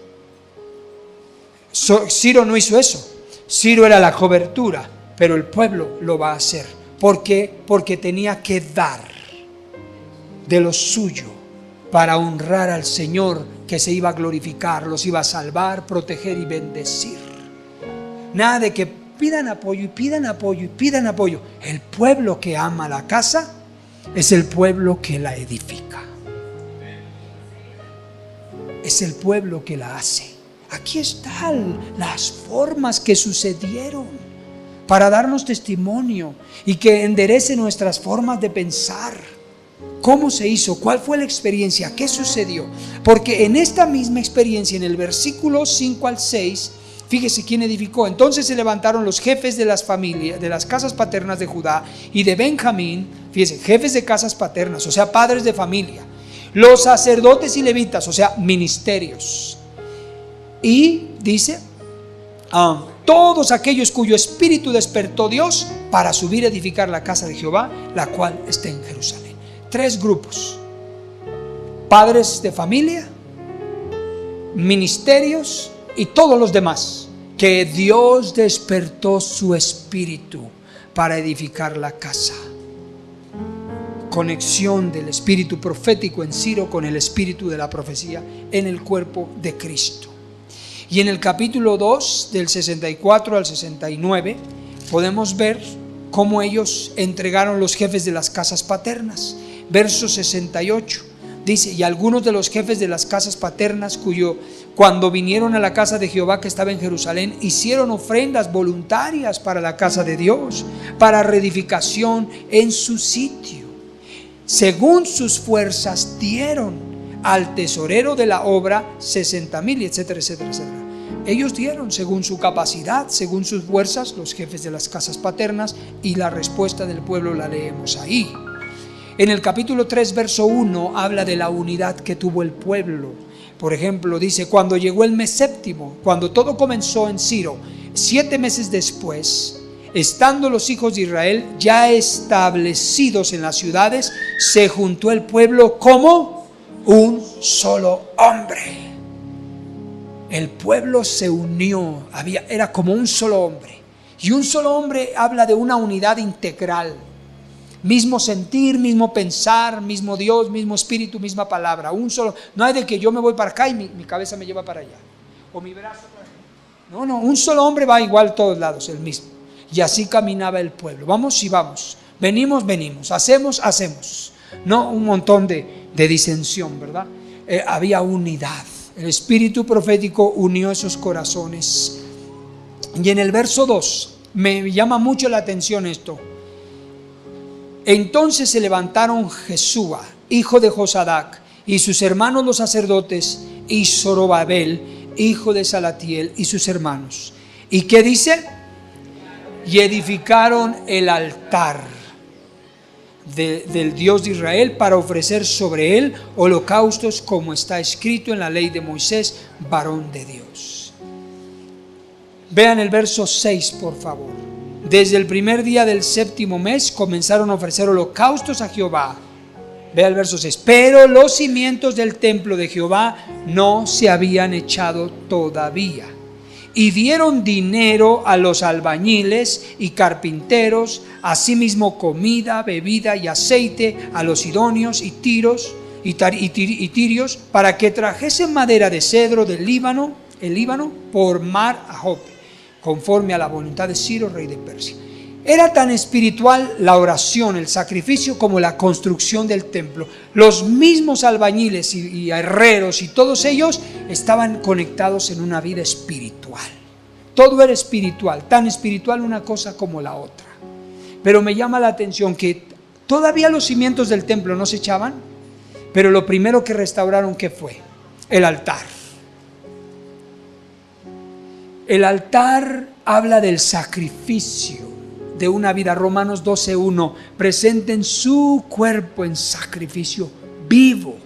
Ciro no hizo eso. Ciro era la cobertura, pero el pueblo lo va a hacer. ¿Por qué? Porque tenía que dar de lo suyo para honrar al Señor, que se iba a glorificar, los iba a salvar, proteger y bendecir. Nada de que pidan apoyo y pidan apoyo y pidan apoyo. El pueblo que ama la casa es el pueblo que la edifica. Es el pueblo que la hace. Aquí están las formas que sucedieron para darnos testimonio y que enderece nuestras formas de pensar. ¿Cómo se hizo? ¿Cuál fue la experiencia? ¿Qué sucedió? Porque en esta misma experiencia, en el versículo 5 al 6, fíjese quién edificó. Entonces se levantaron los jefes de las familias, de las casas paternas de Judá y de Benjamín. Fíjese, jefes de casas paternas, o sea, padres de familia. Los sacerdotes y levitas, o sea, ministerios. Y dice, todos aquellos cuyo espíritu despertó Dios para subir a edificar la casa de Jehová, la cual está en Jerusalén. 3 grupos: padres de familia, ministerios y todos los demás, que Dios despertó su espíritu para edificar la casa. Conexión del espíritu profético en Ciro con el espíritu de la profecía en el cuerpo de Cristo. Y en el capítulo 2, del 64 al 69, podemos ver cómo ellos entregaron los jefes de las casas paternas. Verso 68 dice: y algunos de los jefes de las casas paternas, cuando vinieron a la casa de Jehová que estaba en Jerusalén, hicieron ofrendas voluntarias para la casa de Dios, para reedificación en su sitio. Según sus fuerzas dieron al tesorero de la obra 60,000, etcétera, etcétera, etcétera. Ellos dieron según su capacidad, según sus fuerzas, los jefes de las casas paternas, y la respuesta del pueblo la leemos ahí. En el capítulo 3, verso 1, habla de la unidad que tuvo el pueblo. Por ejemplo, dice: cuando llegó el mes séptimo, cuando todo comenzó en Ciro, 7 meses después, estando los hijos de Israel ya establecidos en las ciudades, se juntó el pueblo como un solo hombre. El pueblo se unió, era como un solo hombre. Y un solo hombre habla de una unidad integral. Mismo sentir, mismo pensar, mismo Dios, mismo espíritu, misma palabra. Un solo. No hay de que yo me voy para acá y mi cabeza me lleva para allá, o mi brazo para allá. No, un solo hombre va igual a todos lados, el mismo. Y así caminaba el pueblo. Vamos y vamos, venimos, hacemos. No un montón de disensión, ¿verdad? Había unidad. El espíritu profético unió esos corazones. Y en el verso 2 me llama mucho la atención esto. Entonces se levantaron Jesúa, hijo de Josadac, y sus hermanos los sacerdotes, y Zorobabel, hijo de Salatiel, y sus hermanos. ¿Y qué dice? Y edificaron el altar del Dios de Israel para ofrecer sobre él holocaustos, como está escrito en la ley de Moisés, varón de Dios. Vean el verso 6, por favor. Desde el primer día del séptimo mes comenzaron a ofrecer holocaustos a Jehová. Vea el verso 6. Pero los cimientos del templo de Jehová no se habían echado todavía. Y dieron dinero a los albañiles y carpinteros, asimismo comida, bebida y aceite a los sidonios y tirios, para que trajesen madera de cedro del Líbano, el Líbano, por mar a Jope, conforme a la voluntad de Ciro, rey de Persia. Era tan espiritual la oración, el sacrificio, como la construcción del templo. Los mismos albañiles y herreros y todos ellos estaban conectados en una vida espiritual. Todo era espiritual, tan espiritual una cosa como la otra. Pero me llama la atención que todavía los cimientos del templo no se echaban, pero lo primero que restauraron, ¿qué fue? El altar. El altar habla del sacrificio de una vida. Romanos 12:1, presenten su cuerpo en sacrificio vivo.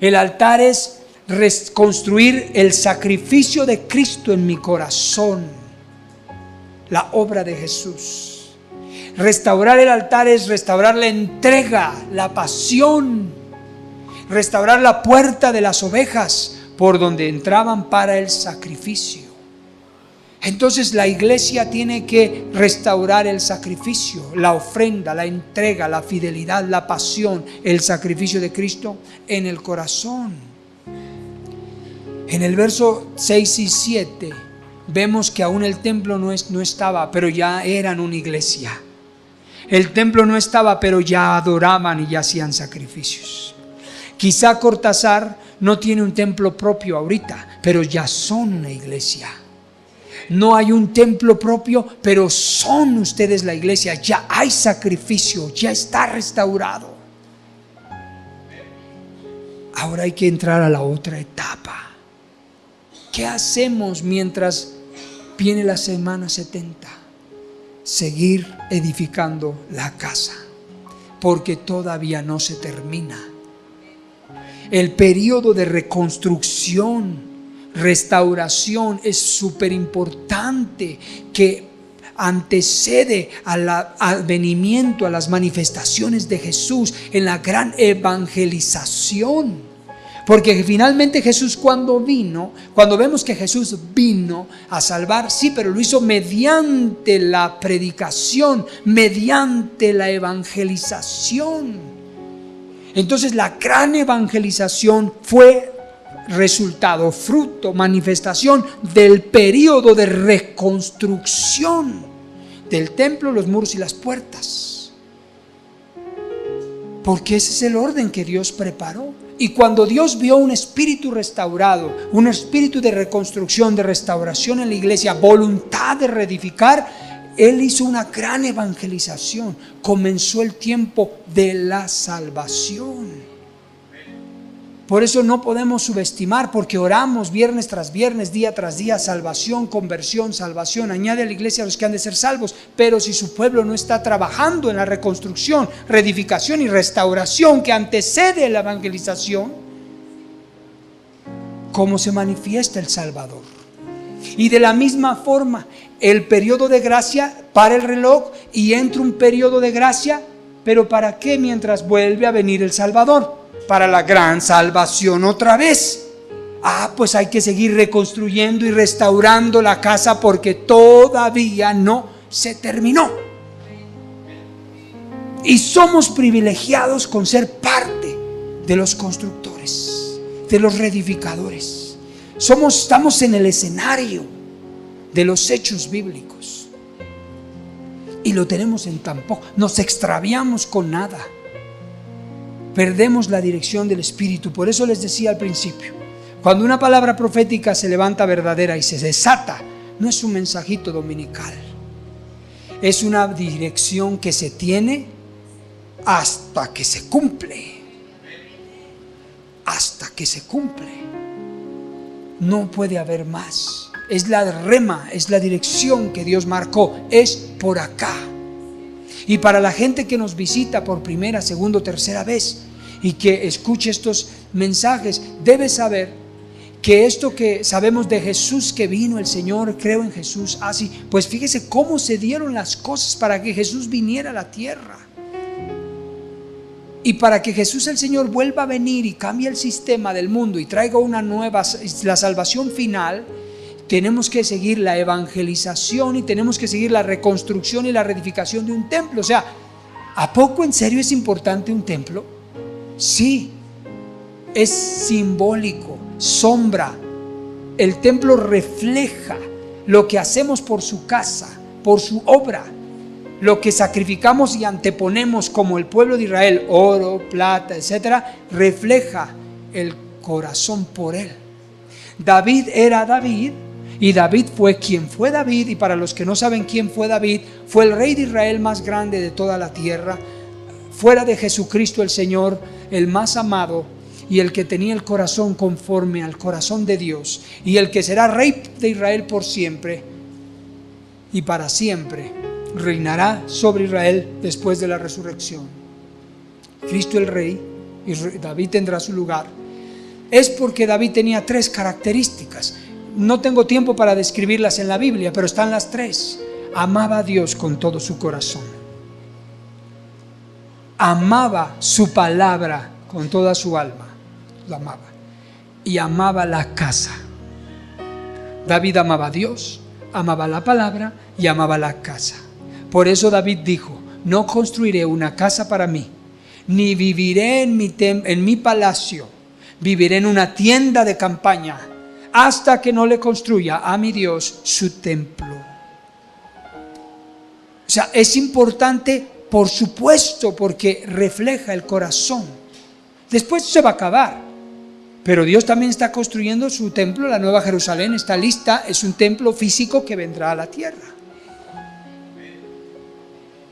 El altar es reconstruir el sacrificio de Cristo en mi corazón, la obra de Jesús. Restaurar el altar es restaurar la entrega, la pasión, restaurar la puerta de las ovejas por donde entraban para el sacrificio. Entonces la iglesia tiene que restaurar el sacrificio, la ofrenda, la entrega, la fidelidad, la pasión, el sacrificio de Cristo en el corazón. En el verso 6 y 7 vemos que aún el templo no estaba, pero ya eran una iglesia. El templo no estaba, pero ya adoraban y ya hacían sacrificios. Quizá Cortázar no tiene un templo propio ahorita, pero ya son una iglesia. No hay un templo propio, pero son ustedes la iglesia. Ya hay sacrificio, ya está restaurado. Ahora hay que entrar a la otra etapa. ¿Qué hacemos mientras viene la semana 70? Seguir edificando la casa, porque todavía no se termina. El periodo de reconstrucción, restauración es súper importante, que antecede al advenimiento, a las manifestaciones de Jesús en la gran evangelización. Porque finalmente Jesús cuando vemos que Jesús vino a salvar, sí, pero lo hizo mediante la predicación, mediante la evangelización. Entonces la gran evangelización fue resultado, fruto, manifestación del periodo de reconstrucción del templo, los muros y las puertas. Porque ese es el orden que Dios preparó. Y cuando Dios vio un espíritu restaurado, un espíritu de reconstrucción, de restauración en la iglesia, voluntad de reedificar, Él hizo una gran evangelización. Comenzó el tiempo de la salvación. Por eso no podemos subestimar, porque oramos viernes tras viernes, día tras día, salvación, conversión, salvación. Añade a la iglesia a los que han de ser salvos. Pero si su pueblo no está trabajando en la reconstrucción, reedificación y restauración que antecede la evangelización, ¿cómo se manifiesta el Salvador? Y de la misma forma, el periodo de gracia para el reloj y entra un periodo de gracia, pero ¿para qué? Mientras vuelve a venir el Salvador. Para la gran salvación otra vez. Pues hay que seguir reconstruyendo y restaurando la casa porque todavía no se terminó. Y somos privilegiados con ser parte de los constructores, de los reedificadores. Estamos en el escenario de los hechos bíblicos. Y lo tenemos en tan poco. Nos extraviamos con nada. Perdemos la dirección del Espíritu. Por eso les decía al principio, cuando una palabra profética se levanta verdadera y se desata, no es un mensajito dominical, es una dirección que se tiene hasta que se cumple. Hasta que se cumple. No puede haber más. Es la rema, es la dirección que Dios marcó. Es por acá. Y para la gente que nos visita por primera, segunda o tercera vez y que escuche estos mensajes, debe saber que esto que sabemos de Jesús que vino, el Señor, creo en Jesús, así, pues fíjese cómo se dieron las cosas para que Jesús viniera a la tierra. Y para que Jesús el Señor vuelva a venir y cambie el sistema del mundo y traiga una nueva, la salvación final, tenemos que seguir la evangelización y tenemos que seguir la reconstrucción y la reedificación de un templo. O sea, ¿a poco en serio es importante un templo? Sí, es simbólico, sombra. El templo refleja lo que hacemos por su casa, por su obra, lo que sacrificamos y anteponemos como el pueblo de Israel, oro, plata, etcétera, refleja el corazón por él. David era David. Y David fue quien fue David. Y para los que no saben quién fue David, fue el rey de Israel más grande de toda la tierra, fuera de Jesucristo el Señor, el más amado y el que tenía el corazón conforme al corazón de Dios, y el que será rey de Israel por siempre y para siempre reinará sobre Israel después de la resurrección. Cristo el rey, y David tendrá su lugar. Es porque David tenía tres características. No tengo tiempo para describirlas en la Biblia, pero están las tres. Amaba a Dios con todo su corazón. Amaba su palabra con toda su alma. Lo amaba. Y amaba la casa. David amaba a Dios, amaba la palabra y amaba la casa. Por eso David dijo: no construiré una casa para mí, ni viviré en mi palacio. Viviré en una tienda de campaña hasta que no le construya a mi Dios su templo. O sea, es importante, por supuesto, porque refleja el corazón. Después se va a acabar, pero Dios también está construyendo su templo. La Nueva Jerusalén está lista, es un templo físico que vendrá a la tierra.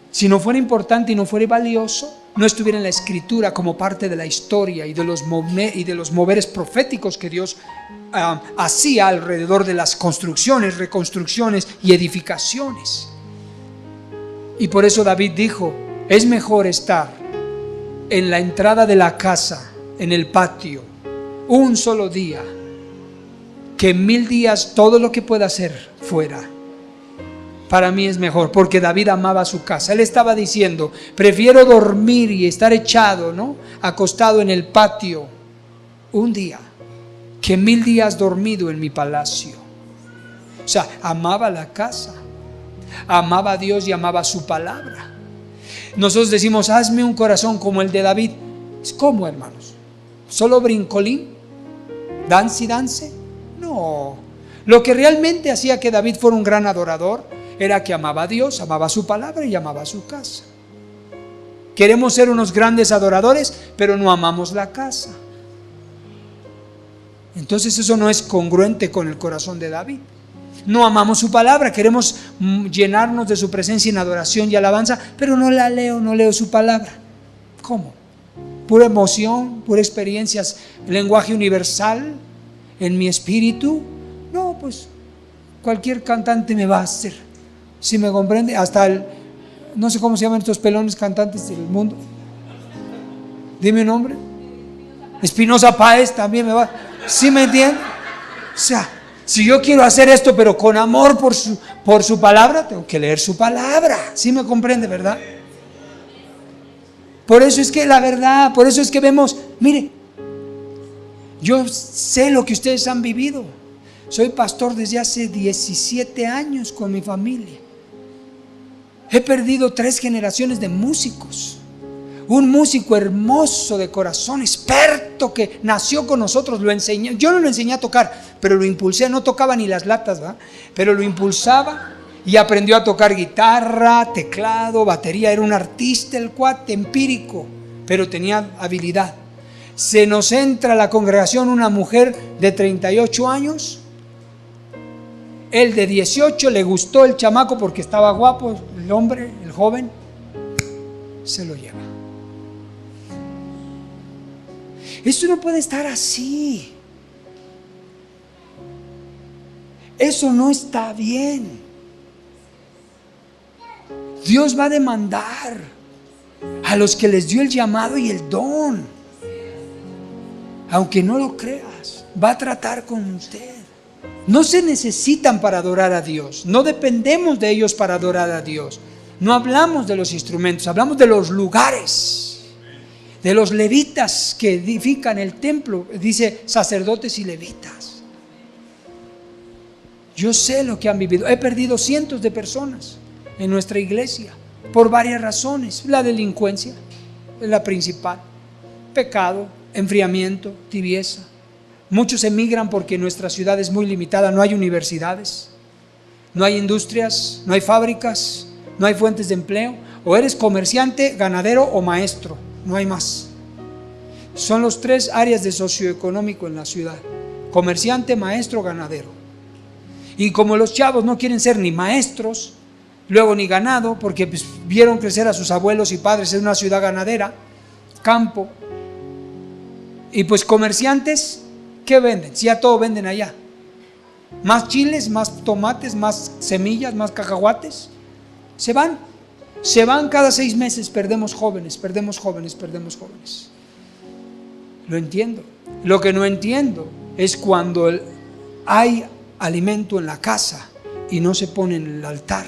Si no fuera importante y no fuera valioso, no estuviera en la Escritura como parte de la historia y de los moveres proféticos que Dios hacía alrededor de las construcciones, reconstrucciones y edificaciones. Y por eso David dijo: es mejor estar en la entrada de la casa, en el patio, un solo día, que 1000 días todo lo que pueda hacer fuera. Para mí es mejor, porque David amaba su casa. Él estaba diciendo: prefiero dormir y estar echado, ¿no?, acostado en el patio, un día que 1000 días dormido en mi palacio. O sea, amaba la casa, amaba a Dios y amaba su palabra. Nosotros decimos, hazme un corazón como el de David. ¿Cómo, hermanos? ¿Solo brincolín? ¿Dance y dance? No. Lo que realmente hacía que David fuera un gran adorador era que amaba a Dios, amaba su palabra y amaba su casa. Queremos ser unos grandes adoradores, pero no amamos la casa. Entonces eso no es congruente con el corazón de David. No amamos su palabra, queremos llenarnos de su presencia en adoración y alabanza, pero no leo su palabra. ¿Cómo? Pura emoción, pura experiencias, lenguaje universal en mi espíritu. No, pues cualquier cantante me va a hacer, si me comprende, hasta no sé cómo se llaman estos pelones cantantes del mundo. Dime un nombre. Espinosa Páez también me va. ¿Sí me entiende? O sea, si yo quiero hacer esto, pero con amor por su palabra, tengo que leer su palabra. ¿Sí me comprende, verdad? Por eso es que la verdad, por eso es que vemos, mire, yo sé lo que ustedes han vivido. Soy pastor desde hace 17 años con mi familia. He perdido 3 generaciones de músicos. Un músico hermoso de corazón, experto, que nació con nosotros, lo enseñé. Yo no lo enseñé a tocar, pero lo impulsé. No tocaba ni las latas, ¿verdad? Pero lo impulsaba y aprendió a tocar guitarra, teclado, batería. Era un artista el cuate, empírico, pero tenía habilidad. Se nos entra a la congregación una mujer de 38 años. Él de 18, le gustó el chamaco porque estaba guapo, el hombre, el joven, se lo lleva. Eso no puede estar así. Eso no está bien. Dios va a demandar a los que les dio el llamado y el don. Aunque no lo creas, va a tratar con usted. No se necesitan para adorar a Dios. No dependemos de ellos para adorar a Dios. No hablamos de los instrumentos, hablamos de los lugares. De los levitas que edifican el templo, dice sacerdotes y levitas. Yo sé lo que han vivido. He perdido cientos de personas en nuestra iglesia por varias razones. La delincuencia es la principal. Pecado, enfriamiento, tibieza. Muchos emigran porque nuestra ciudad es muy limitada. No hay universidades, no hay industrias, no hay fábricas, no hay fuentes de empleo. O eres comerciante, ganadero o maestro. No hay más. Son los 3 áreas de socioeconómico en la ciudad: comerciante, maestro, ganadero. Y como los chavos no quieren ser ni maestros, luego ni ganado, porque pues vieron crecer a sus abuelos y padres en una ciudad ganadera, campo. Y pues comerciantes, ¿qué venden? Si ya todo venden allá. Más chiles, más tomates, más semillas, más cacahuates. Se van cada 6 meses. Perdemos jóvenes. Lo entiendo. Lo que no entiendo es cuando hay alimento en la casa y no se pone en el altar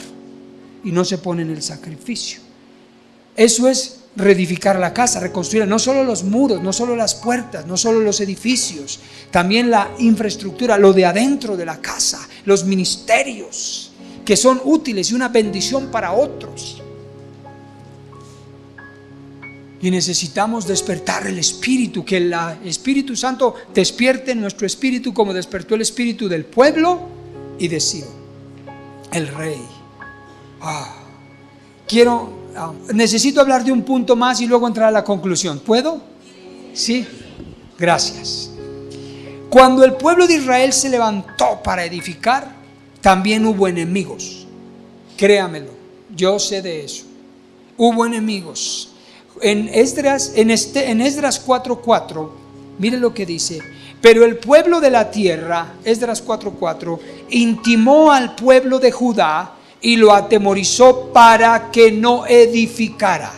y no se pone en el sacrificio. Eso es reedificar la casa, reconstruir no solo los muros, no solo las puertas, no solo los edificios, también la infraestructura, lo de adentro de la casa, los ministerios que son útiles y una bendición para otros. Y necesitamos despertar el espíritu, que el Espíritu Santo despierte en nuestro espíritu como despertó el espíritu del pueblo y de Ciro, el rey. Necesito hablar de un punto más y luego entrar a la conclusión. ¿Puedo? Sí. Gracias. Cuando el pueblo de Israel se levantó para edificar, también hubo enemigos. Créamelo, yo sé de eso. Hubo enemigos. En Esdras 4:4, mire lo que dice: pero el pueblo de la tierra, Esdras 4:4, intimó al pueblo de Judá y lo atemorizó para que no edificara.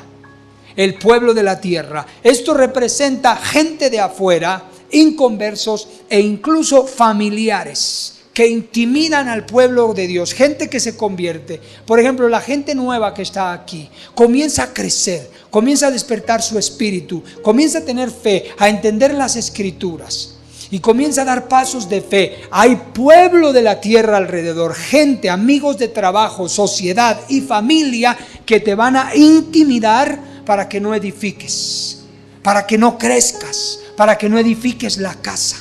El pueblo de la tierra. Esto representa gente de afuera, inconversos e incluso familiares que intimidan al pueblo de Dios, gente que se convierte. Por ejemplo, la gente nueva que está aquí comienza a crecer, comienza a despertar su espíritu, comienza a tener fe, a entender las escrituras y comienza a dar pasos de fe. Hay pueblo de la tierra alrededor, gente, amigos de trabajo, sociedad y familia que te van a intimidar para que no edifiques, para que no crezcas, para que no edifiques la casa.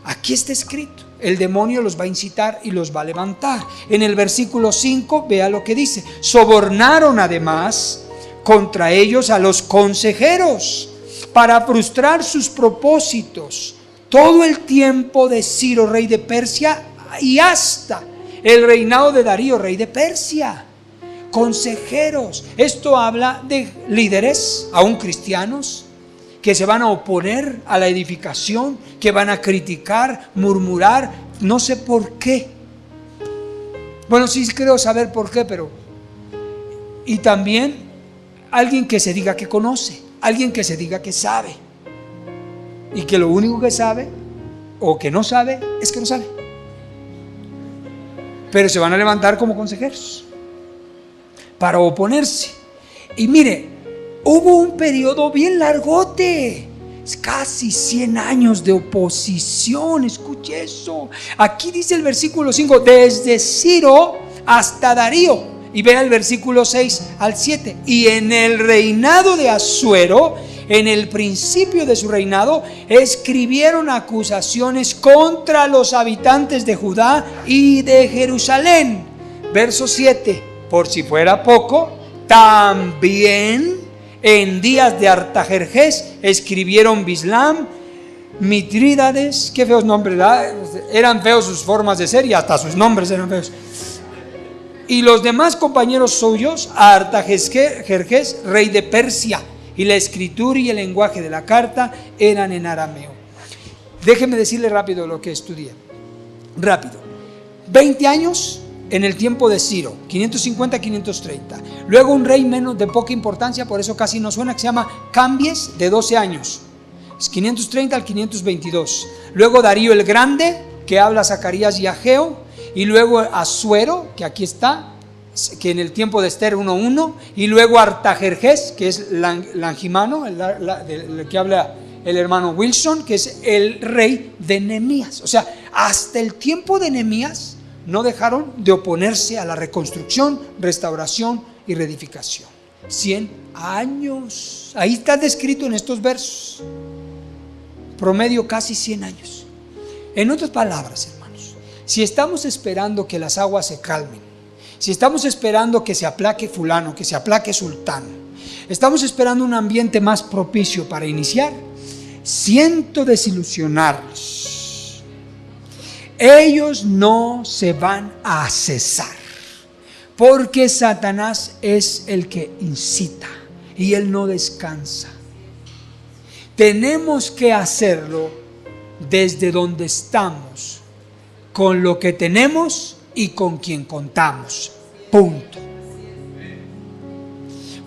Aquí está escrito. El demonio los va a incitar y los va a levantar. En el versículo 5, vea lo que dice: sobornaron además contra ellos a los consejeros para frustrar sus propósitos todo el tiempo de Ciro, rey de Persia, y hasta el reinado de Darío, rey de Persia. Consejeros. Esto habla de líderes, aún cristianos, que se van a oponer a la edificación, que van a criticar, murmurar, no sé por qué. Bueno, sí creo saber por qué, pero... Y también alguien que se diga que conoce, alguien que se diga que sabe, y que lo único que sabe, o que no sabe, es que no sabe. Pero se van a levantar como consejeros para oponerse. Y mire, hubo un periodo bien largote, casi 100 años de oposición. Escuche eso. Aquí dice el versículo 5, desde Ciro hasta Darío. Y vea el versículo 6 al 7. Y en el reinado de Asuero, en el principio de su reinado, escribieron acusaciones contra los habitantes de Judá y de Jerusalén. Verso 7. Por si fuera poco, también en días de Artajerjes escribieron Bislam, Mitrídates, qué feos nombres, ¿verdad? Eran feos sus formas de ser y hasta sus nombres eran feos. Y los demás compañeros suyos, a Artajerjes, rey de Persia, y la escritura y el lenguaje de la carta eran en arameo. Déjeme decirle rápido lo que estudié. Rápido. 20 años en el tiempo de Ciro, 550-530. Luego un rey menos de poca importancia, por eso casi no suena, que se llama Cambies, de 12 años. Es 530 al 522. Luego Darío el Grande, que habla Zacarías y Ageo. Y luego Asuero, que aquí está, que en el tiempo de Esther 1:1. Y luego Artajerjes, que es Langimano, el que habla el hermano Wilson, que es el rey de Nehemías. O sea, hasta el tiempo de Nehemías no dejaron de oponerse a la reconstrucción, restauración y reedificación. 100 años. Ahí está descrito en estos versos. Promedio casi 100 años. En otras palabras, hermanos, si estamos esperando que las aguas se calmen, si estamos esperando que se aplaque fulano, que se aplaque sultano, estamos esperando un ambiente más propicio para iniciar, siento desilusionarlos. Ellos no se van a cesar, porque Satanás es el que incita y él no descansa. Tenemos que hacerlo desde donde estamos, con lo que tenemos y con quien contamos. Punto.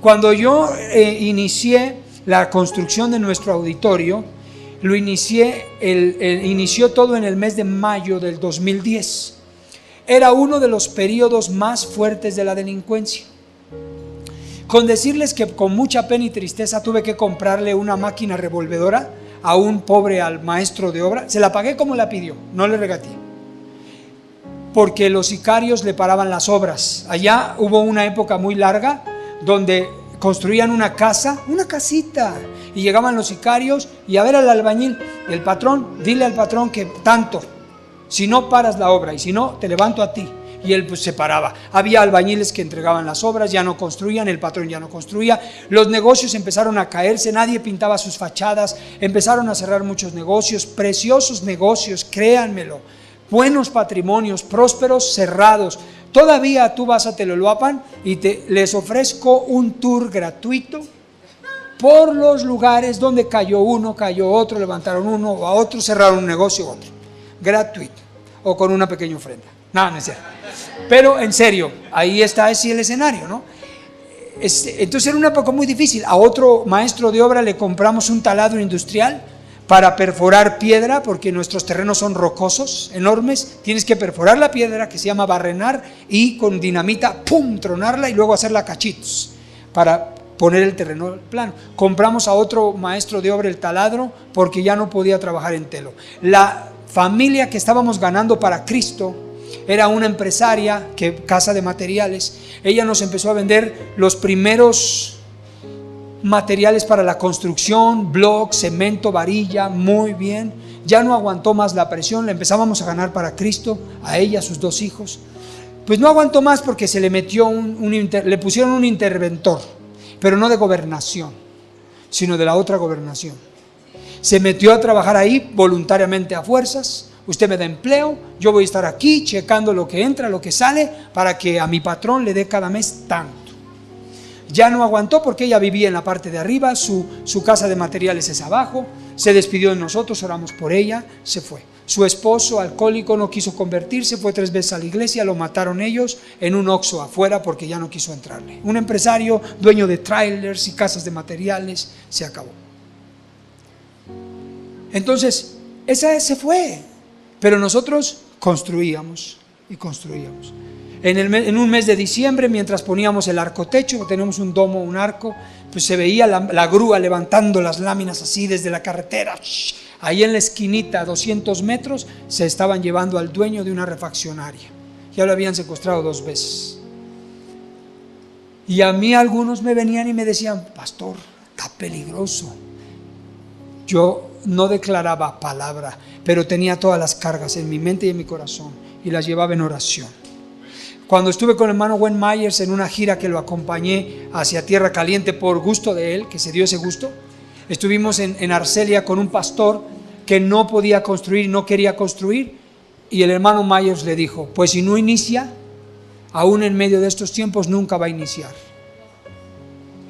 Cuando yo inicié la construcción de nuestro auditorio, lo inició todo en el mes de mayo del 2010. Era uno de los periodos más fuertes de la delincuencia. Con decirles que con mucha pena y tristeza tuve que comprarle una máquina revolvedora a un pobre al maestro de obra. Se la pagué como la pidió, no le regateé, porque los sicarios le paraban las obras. Allá hubo una época muy larga donde construían una casa, una casita, y llegaban los sicarios y a ver al albañil, el patrón, dile al patrón que tanto, si no paras la obra y si no te levanto a ti. Y él pues se paraba. Había albañiles que entregaban las obras, ya no construían, el patrón ya no construía, los negocios empezaron a caerse, nadie pintaba sus fachadas, empezaron a cerrar muchos negocios, preciosos negocios, créanmelo, buenos patrimonios, prósperos, cerrados. Todavía tú vas a Teloloapan y les ofrezco un tour gratuito por los lugares donde cayó uno, cayó otro, levantaron uno o a otro, cerraron un negocio, otro, gratuito, o con una pequeña ofrenda. No, no es cierto. Pero en serio, ahí está así el escenario, ¿no? Entonces era una época muy difícil. A otro maestro de obra le compramos un taladro industrial para perforar piedra, porque nuestros terrenos son rocosos, enormes. Tienes que perforar la piedra, que se llama barrenar, y con dinamita, ¡pum!, tronarla y luego hacerla cachitos para poner el terreno plano. Compramos a otro maestro de obra el taladro porque ya no podía trabajar en telo. La familia que estábamos ganando para Cristo era una empresaria, casa de materiales. Ella nos empezó a vender los primeros materiales para la construcción, bloc, cemento, varilla, muy bien. Ya no aguantó más la presión, la empezábamos a ganar para Cristo, a ella, a sus 2 hijos. Pues no aguantó más porque se le metió le pusieron un interventor, pero no de gobernación, sino de la otra gobernación. Se metió a trabajar ahí voluntariamente a fuerzas. Usted me da empleo, yo voy a estar aquí checando lo que entra, lo que sale, para que a mi patrón le dé cada mes tanto. Ya no aguantó porque ella vivía en la parte de arriba, su casa de materiales es abajo. Se despidió de nosotros, oramos por ella, se fue. Su esposo, alcohólico, no quiso convertirse, fue 3 veces a la iglesia, lo mataron ellos en un Oxxo afuera porque ya no quiso entrarle. Un empresario, dueño de trailers y casas de materiales, se acabó. Entonces, esa se fue, pero nosotros construíamos y construíamos. En un mes de diciembre, mientras poníamos el arcotecho, tenemos un domo, un arco, pues se veía la grúa levantando las láminas así desde la carretera. Ahí en la esquinita, a 200 metros, se estaban llevando al dueño de una refaccionaria. Ya lo habían secuestrado 2 veces. Y a mí algunos me venían y me decían: pastor, está peligroso. Yo no declaraba palabra, pero tenía todas las cargas en mi mente y en mi corazón y las llevaba en oración. Cuando estuve con el hermano Wayne Myers en una gira que lo acompañé hacia Tierra Caliente por gusto de él, que se dio ese gusto, estuvimos en Arcelia con un pastor que no podía construir, no quería construir, y el hermano Myers le dijo: pues si no inicia, aún en medio de estos tiempos nunca va a iniciar.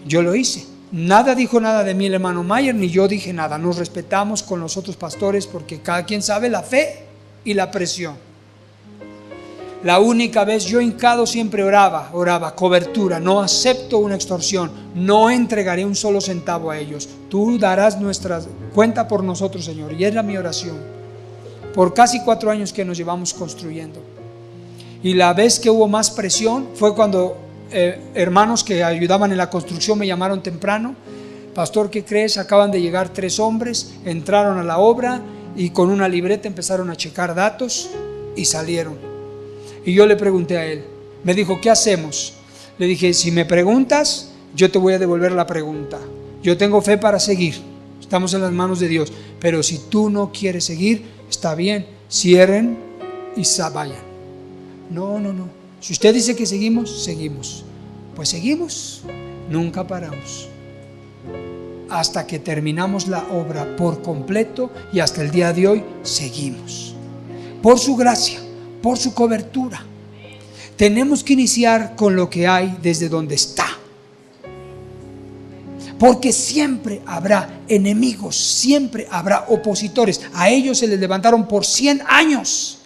Yo lo hice. Nada dijo nada de mí el hermano Myers, ni yo dije nada. Nos respetamos con los otros pastores porque cada quien sabe la fe y la presión. La única vez yo hincado siempre oraba, cobertura, no acepto una extorsión, no entregaré un solo centavo a ellos. Tú darás cuenta por nosotros, Señor, y era mi oración. Por casi 4 años que nos llevamos construyendo. Y la vez que hubo más presión fue cuando hermanos que ayudaban en la construcción me llamaron temprano: pastor, ¿qué crees? Acaban de llegar 3 hombres, entraron a la obra y con una libreta empezaron a checar datos y salieron. Y yo le pregunté a él, me dijo: ¿qué hacemos? Le dije: si me preguntas, yo te voy a devolver la pregunta. Yo tengo fe para seguir, estamos en las manos de Dios, pero si tú no quieres seguir, está bien, cierren y vayan. No. Si usted dice que seguimos, seguimos. Pues seguimos, nunca paramos. Hasta que terminamos la obra por completo y hasta el día de hoy seguimos. Por su gracia, por su cobertura. Tenemos que iniciar con lo que hay desde donde está. Porque siempre habrá enemigos, siempre habrá opositores. A ellos se les levantaron por 100 años.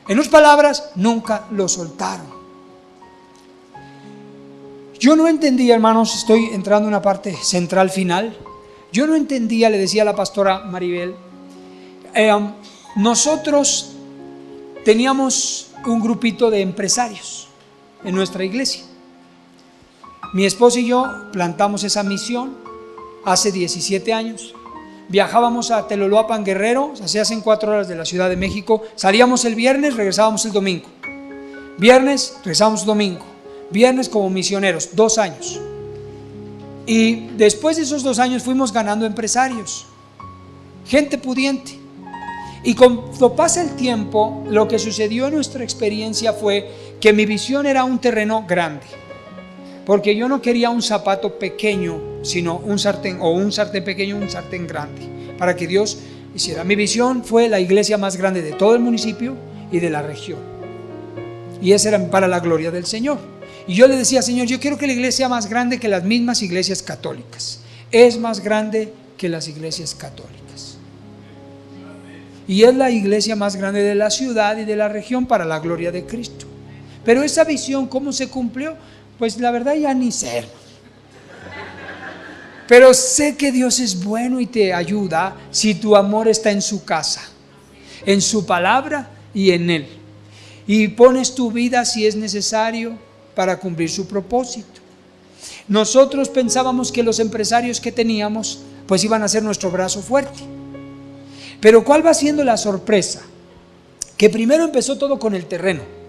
En otras palabras, nunca lo soltaron. Yo no entendía, hermanos, estoy entrando en una parte central final. Yo no entendía, le decía a la pastora Maribel, nosotros teníamos un grupito de empresarios en nuestra iglesia. Mi esposo y yo plantamos esa misión hace 17 años. Viajábamos a Teloloapan, Guerrero, se hacen 4 horas de la Ciudad de México. Salíamos el viernes, regresábamos el domingo. Viernes, regresábamos el domingo. Viernes como misioneros, 2 años. Y después de esos 2 años fuimos ganando empresarios, gente pudiente. Y cuando pasa el tiempo, lo que sucedió en nuestra experiencia fue que mi visión era un terreno grande. Porque yo no quería un zapato pequeño, sino un sartén, o un sartén pequeño, un sartén grande, para que Dios hiciera. Mi visión fue la iglesia más grande de todo el municipio y de la región. Y esa era para la gloria del Señor. Y yo le decía: Señor, yo quiero que la iglesia sea más grande que las mismas iglesias católicas. Es más grande que las iglesias católicas. Y es la iglesia más grande de la ciudad y de la región para la gloria de Cristo. Pero esa visión, ¿cómo se cumplió? Pues la verdad ya ni sé. Pero sé que Dios es bueno y te ayuda si tu amor está en su casa, en su palabra y en Él. Y pones tu vida si es necesario para cumplir su propósito. Nosotros pensábamos que los empresarios que teníamos pues iban a ser nuestro brazo fuerte. Pero ¿cuál va siendo la sorpresa? Que primero empezó todo con el terreno.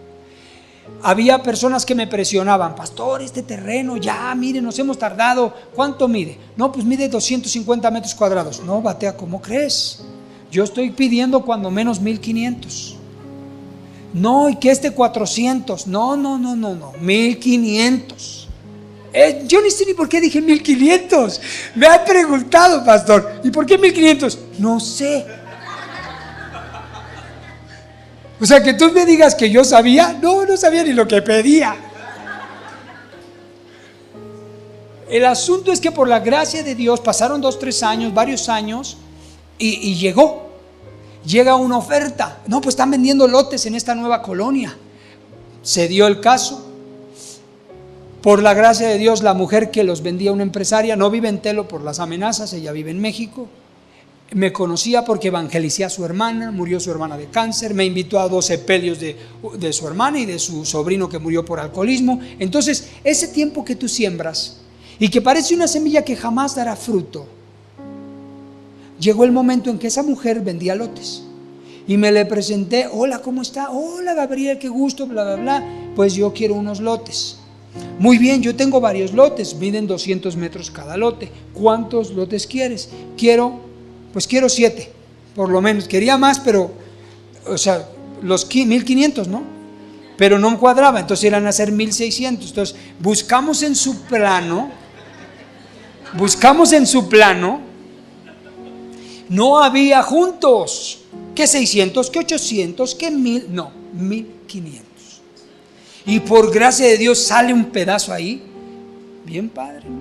Había personas que me presionaban: pastor, este terreno ya, mire, nos hemos tardado. ¿Cuánto mide? No, pues mide 250 metros cuadrados. No, Batea, ¿cómo crees? Yo estoy pidiendo cuando menos 1500. No, y que 400. No, 1500. Yo ni sé ni por qué dije 1500. Me han preguntado, pastor, ¿y por qué 1500? No sé. O sea, que tú me digas que yo sabía. No sabía ni lo que pedía. El asunto es que por la gracia de Dios pasaron 2-3 años, varios años, y llega una oferta. No, pues están vendiendo lotes en esta nueva colonia. Se dio el caso. Por la gracia de Dios, la mujer que los vendía, una empresaria, no vive en Telo por las amenazas, ella vive en México. Me conocía porque evangelicé a su hermana, murió su hermana de cáncer, me invitó a 2 sepelios de su hermana y de su sobrino que murió por alcoholismo. Entonces, ese tiempo que tú siembras y que parece una semilla que jamás dará fruto, llegó el momento en que esa mujer vendía lotes y me le presenté: hola, ¿cómo está? Hola, Gabriel, qué gusto, bla, bla, bla. Pues yo quiero unos lotes. Muy bien, yo tengo varios lotes, miden 200 metros cada lote. ¿Cuántos lotes quieres? Quiero 7, por lo menos. Quería más, pero, o sea, los 1500, ¿no? Pero no cuadraba, entonces eran a hacer 1600. Entonces, buscamos en su plano, no había juntos. ¿Qué 600? ¿Qué 800? ¿Qué 1000? No, 1500. Y por gracia de Dios sale un pedazo ahí, bien padre, ¿no?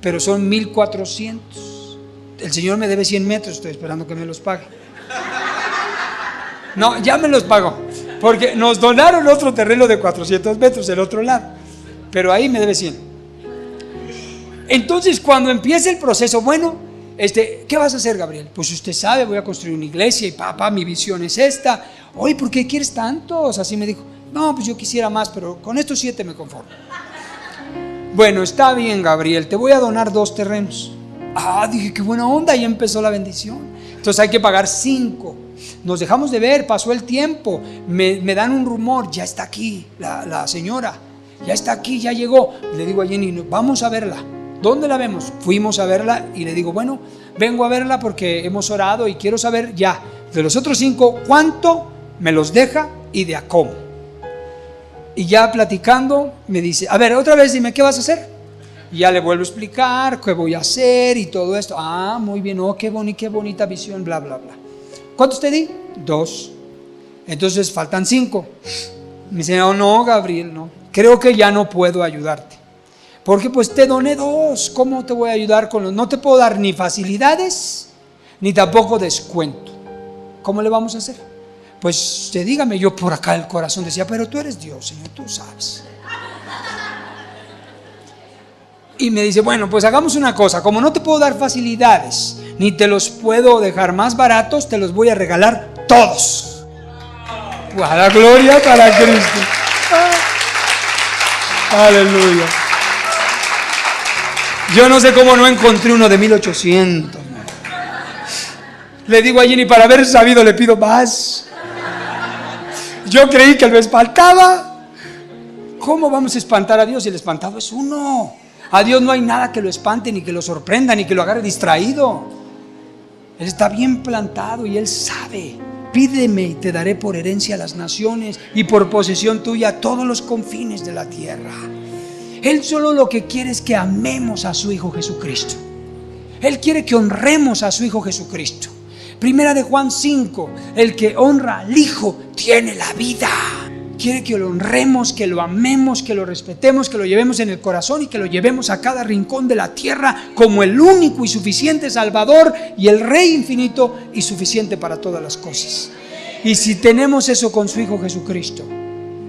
Pero son 1400. El Señor me debe 100 metros, estoy esperando que me los pague. No, ya me los pagó, porque nos donaron otro terreno de 400 metros del otro lado, pero ahí me debe 100. Entonces, cuando empieza el proceso, bueno, ¿qué vas a hacer, Gabriel? Pues usted sabe, voy a construir una iglesia y papá, mi visión es esta. Oye, ¿por qué quieres tantos? Así me dijo. No, pues yo quisiera más, pero con estos 7 me conformo. Bueno, está bien, Gabriel, te voy a donar 2 terrenos. Dije, qué buena onda, y empezó la bendición. Entonces hay que pagar 5. Nos dejamos de ver, pasó el tiempo. Me dan un rumor: ya está aquí la señora, ya está aquí, ya llegó. Le digo a Jenny: vamos a verla. ¿Dónde la vemos? Fuimos a verla y le digo: bueno, vengo a verla porque hemos orado y quiero saber ya, de los otros 5, ¿cuánto me los deja y de a cómo? Y ya platicando me dice: a ver, otra vez dime, ¿qué vas a hacer? Y ya le vuelvo a explicar qué voy a hacer y todo esto. Muy bien, qué bonita visión, bla, bla, bla. ¿Cuántos te di? 2. Entonces faltan 5. Me dice: no, Gabriel, no. Creo que ya no puedo ayudarte. Porque pues te doné 2. ¿Cómo te voy a ayudar con los? No te puedo dar ni facilidades, ni tampoco descuento. ¿Cómo le vamos a hacer? Pues usted dígame. Yo por acá el corazón decía: pero tú eres Dios, Señor, tú sabes. Y me dice: bueno, pues hagamos una cosa. Como no te puedo dar facilidades, ni te los puedo dejar más baratos, te los voy a regalar todos. La gloria para Cristo. Aleluya. Yo no sé cómo no encontré uno de 1800. Le digo a Jenny: para haber sabido le pido más. Yo creí que me espantaba. ¿Cómo vamos a espantar a Dios si el espantado es uno? A Dios no hay nada que lo espante, ni que lo sorprenda, ni que lo agarre distraído. Él está bien plantado y Él sabe. Pídeme y te daré por herencia a las naciones y por posesión tuya todos los confines de la tierra. Él solo lo que quiere es que amemos a su Hijo Jesucristo. Él quiere que honremos a su Hijo Jesucristo. Primera de Juan 5: el que honra al Hijo tiene la vida. Quiere que lo honremos, que lo amemos, que lo respetemos, que lo llevemos en el corazón y que lo llevemos a cada rincón de la tierra como el único y suficiente Salvador y el Rey infinito y suficiente para todas las cosas. Y si tenemos eso con su Hijo Jesucristo,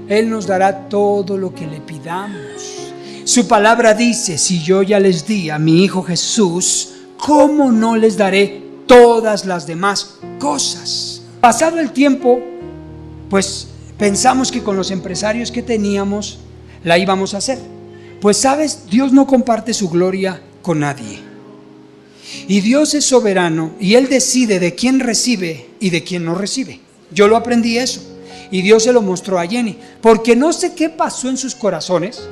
Él nos dará todo lo que le pidamos. Su palabra dice: si yo ya les di a mi Hijo Jesús, ¿cómo no les daré todas las demás cosas? Pasado el tiempo, pues pensamos que con los empresarios que teníamos la íbamos a hacer. Pues sabes, Dios no comparte su gloria con nadie. Y Dios es soberano y Él decide de quién recibe y de quién no recibe. Yo lo aprendí eso. Y Dios se lo mostró a Jenny. Porque no sé qué pasó en sus corazones.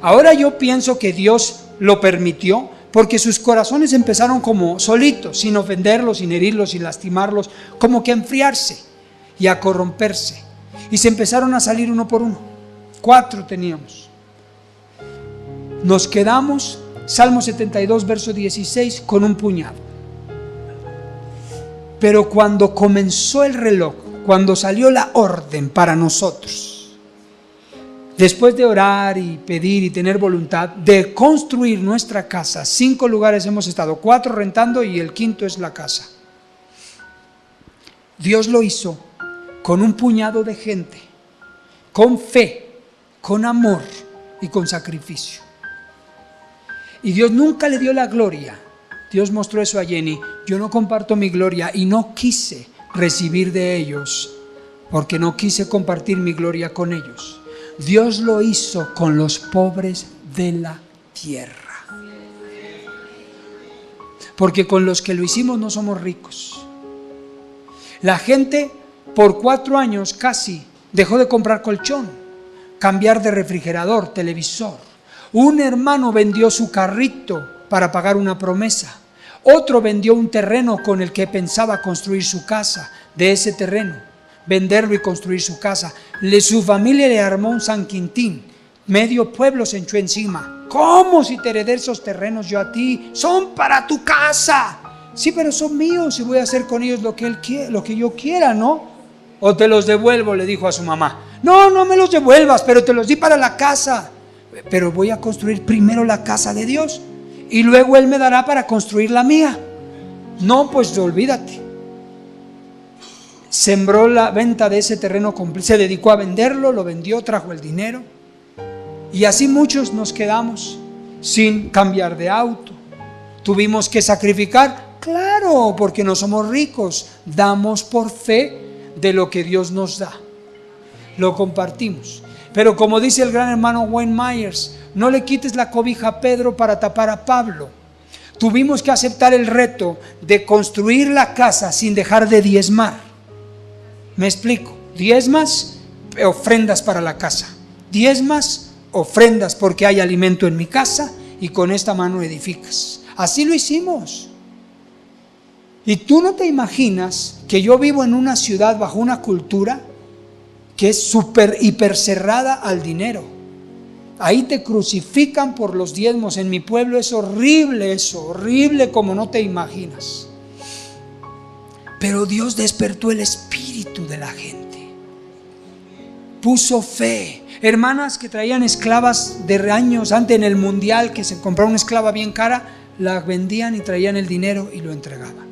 Ahora yo pienso que Dios lo permitió porque sus corazones empezaron como solitos, sin ofenderlos, sin herirlos, sin lastimarlos, como que a enfriarse y a corromperse. Y se empezaron a salir uno por uno. 4 teníamos. Nos quedamos, Salmo 72, verso 16, con un puñado. Pero cuando comenzó el reloj, cuando salió la orden para nosotros, después de orar y pedir y tener voluntad de construir nuestra casa, 5 lugares hemos estado, 4 rentando y el 5.º es la casa. Dios lo hizo con un puñado de gente, con fe, con amor y con sacrificio. Y Dios nunca le dio la gloria. Dios mostró eso a Jenny. Yo no comparto mi gloria y no quise recibir de ellos porque no quise compartir mi gloria con ellos. Dios lo hizo con los pobres de la tierra. Porque con los que lo hicimos no somos ricos. La gente por 4 años casi dejó de comprar colchón, cambiar de refrigerador, televisor. Un hermano vendió su carrito para pagar una promesa. Otro vendió un terreno con el que pensaba construir su casa. De ese terreno, venderlo y construir su casa. Su familia le armó un San Quintín. Medio pueblo se echó encima. ¿Cómo si te heredé esos terrenos yo a ti? Son para tu casa. Sí, pero son míos y voy a hacer con ellos lo que yo quiera, ¿no? O te los devuelvo, le dijo a su mamá. No, no me los devuelvas, pero te los di para la casa. Pero voy a construir primero la casa de Dios y luego Él me dará para construir la mía. No, pues olvídate. Sembró la venta de ese terreno, se dedicó a venderlo, lo vendió, trajo el dinero. Y así muchos nos quedamos sin cambiar de auto. Tuvimos que sacrificar, claro, porque no somos ricos. Damos por fe de lo que Dios nos da. Lo compartimos. Pero como dice el gran hermano Wayne Myers, no le quites la cobija a Pedro para tapar a Pablo. Tuvimos que aceptar el reto de construir la casa sin dejar de diezmar. ¿Me explico? Diezmas, ofrendas para la casa. Diezmas, ofrendas porque hay alimento en mi casa y con esta mano edificas. Así lo hicimos. Y tú no te imaginas que yo vivo en una ciudad bajo una cultura que es súper hiper cerrada al dinero. Ahí te crucifican por los diezmos. En mi pueblo es horrible eso, horrible como no te imaginas. Pero Dios despertó el espíritu de la gente. Puso fe. Hermanas que traían esclavas de años antes en el mundial, que se compraba una esclava bien cara, la vendían y traían el dinero y lo entregaban.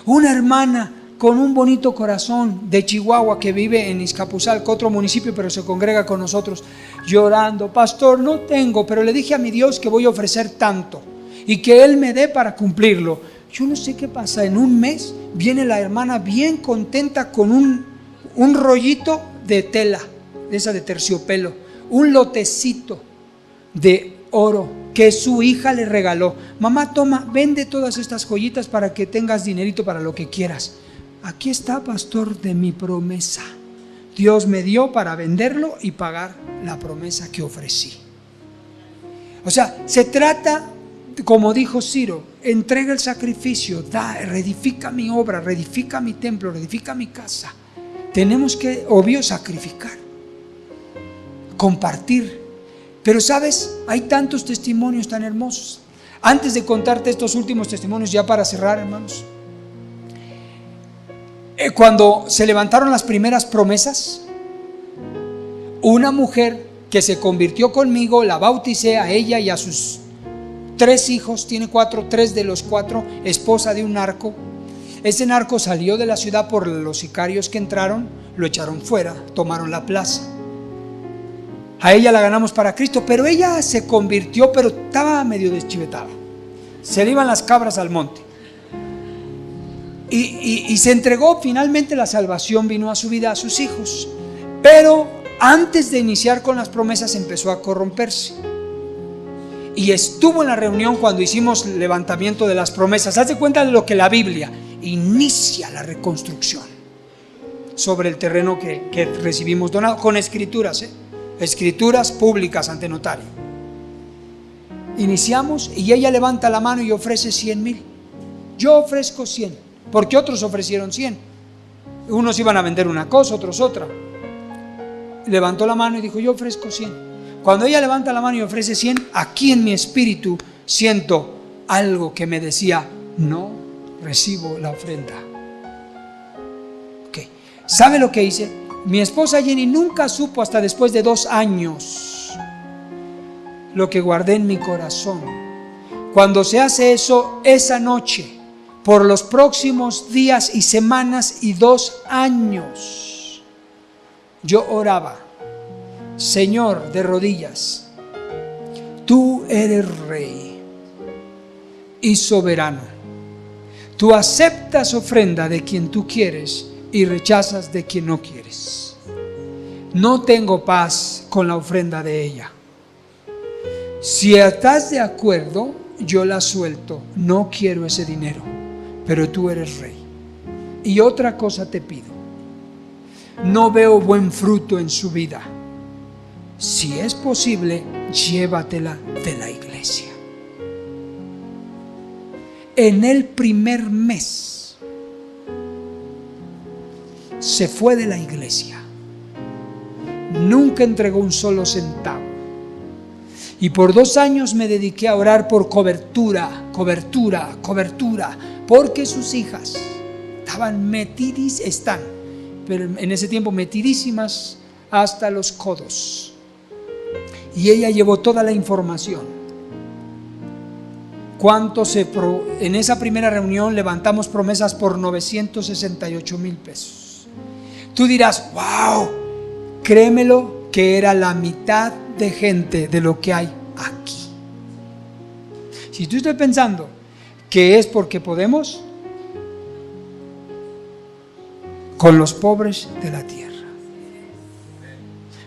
Una hermana con un bonito corazón de Chihuahua que vive en Izcapuzalco, otro municipio, pero se congrega con nosotros, llorando: pastor, no tengo, pero le dije a mi Dios que voy a ofrecer tanto y que Él me dé para cumplirlo. Yo no sé qué pasa, en un mes viene la hermana bien contenta con un rollito de tela, de esa de terciopelo, un lotecito de oro que su hija le regaló. Mamá, toma, vende todas estas joyitas para que tengas dinerito para lo que quieras. Aquí está, pastor, de mi promesa. Dios me dio para venderlo y pagar la promesa que ofrecí. O sea, se trata, como dijo Ciro, entrega el sacrificio, reedifica mi obra, reedifica mi templo, reedifica mi casa. Tenemos que, obvio, sacrificar, compartir. Pero sabes, hay tantos testimonios tan hermosos. Antes de contarte estos últimos testimonios, ya para cerrar, hermanos, cuando se levantaron las primeras promesas, una mujer que se convirtió conmigo, la bauticé a ella y a sus 3 hijos, tiene 4, 3 de los 4, esposa de un narco. Ese narco salió de la ciudad por los sicarios que entraron, lo echaron fuera, tomaron la plaza. A ella la ganamos para Cristo, pero ella se convirtió, pero estaba medio deschivetada. Se le iban las cabras al monte. Y se entregó. Finalmente la salvación vino a su vida, a sus hijos. Pero antes de iniciar con las promesas empezó a corromperse. Y estuvo en la reunión cuando hicimos el levantamiento de las promesas. Haz de cuenta de lo que la Biblia inicia la reconstrucción sobre el terreno que recibimos donado, con escrituras, escrituras públicas ante notario. Iniciamos y ella levanta la mano y ofrece 100,000. Yo ofrezco 100, porque otros ofrecieron 100. Unos iban a vender una cosa, otros otra. Levantó la mano y dijo: yo ofrezco 100. Cuando ella levanta la mano y ofrece 100, aquí en mi espíritu siento algo que me decía: no recibo la ofrenda. Okay. ¿Sabe lo que hice? Mi esposa Jenny nunca supo hasta después de 2 años lo que guardé en mi corazón. Cuando se hace eso, esa noche, por los próximos días y semanas y 2 años, yo oraba: Señor, de rodillas, tú eres rey y soberano. Tú aceptas ofrenda de quien tú quieres y rechazas de quien no quieres. No tengo paz con la ofrenda de ella. Si estás de acuerdo, yo la suelto. No quiero ese dinero, pero tú eres rey. Y otra cosa te pido: no veo buen fruto en su vida. Si es posible, llévatela de la iglesia. En el primer mes se fue de la iglesia. Nunca entregó un solo centavo. Y por 2 años me dediqué a orar por cobertura, porque sus hijas están, pero en ese tiempo metidísimas hasta los codos. Y ella llevó toda la información. En esa primera reunión levantamos promesas por 968,000 pesos. Tú dirás: wow, créemelo que era la mitad de gente de lo que hay aquí. Si tú estás pensando que es porque podemos, con los pobres de la tierra.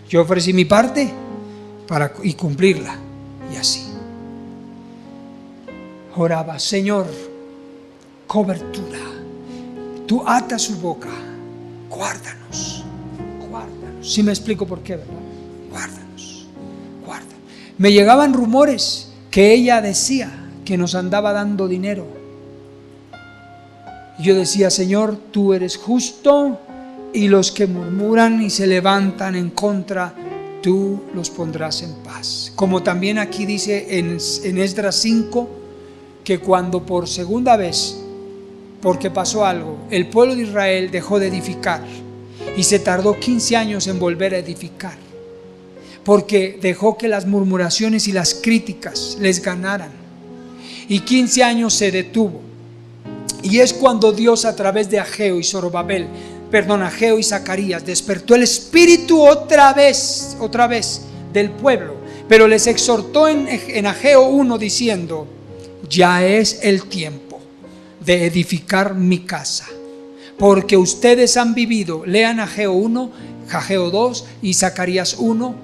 Yo ofrecí mi parte y cumplirla, y así oraba: Señor, cobertura, tú atas su boca, guárdanos. Si me explico por qué, ¿verdad? Guárdanos. Me llegaban rumores que ella decía que nos andaba dando dinero. Yo decía: Señor, tú eres justo, y los que murmuran y se levantan en contra, tú los pondrás en paz. Como también aquí dice en Esdras 5, que cuando por segunda vez, porque pasó algo, el pueblo de Israel dejó de edificar y se tardó 15 años en volver a edificar, porque dejó que las murmuraciones y las críticas les ganaran, y 15 años se detuvo. Y es cuando Dios, a través de Ageo y Zacarías, despertó el espíritu otra vez del pueblo, pero les exhortó en Ageo 1 diciendo: ya es el tiempo de edificar mi casa, porque ustedes han vivido, lean Ageo 1, Ageo 2 y Zacarías 1,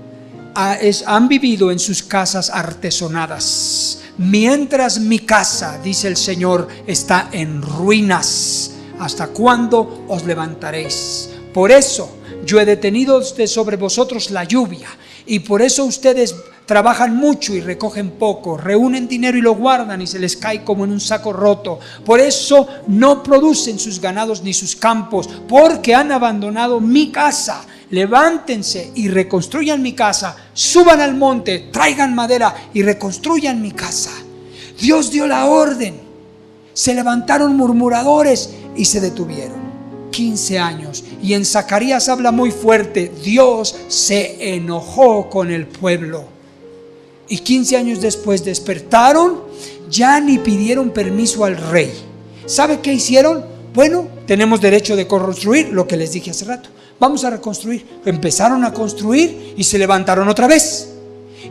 han vivido en sus casas artesonadas, mientras mi casa, dice el Señor, está en ruinas. ¿Hasta cuándo os levantaréis? Por eso yo he detenido sobre vosotros la lluvia, y por eso ustedes trabajan mucho y recogen poco, reúnen dinero y lo guardan y se les cae como en un saco roto. Por eso no producen sus ganados ni sus campos, porque han abandonado mi casa. Levántense y reconstruyan mi casa, suban al monte, traigan madera y reconstruyan mi casa. Dios dio la orden, se levantaron murmuradores y se detuvieron. 15 años. Y en Zacarías habla muy fuerte: Dios se enojó con el pueblo. Y 15 años después despertaron, ya ni pidieron permiso al rey. ¿Sabe qué hicieron? Bueno, tenemos derecho de construir, lo que les dije hace rato. vamos a reconstruir. Empezaron a construir y se levantaron otra vez.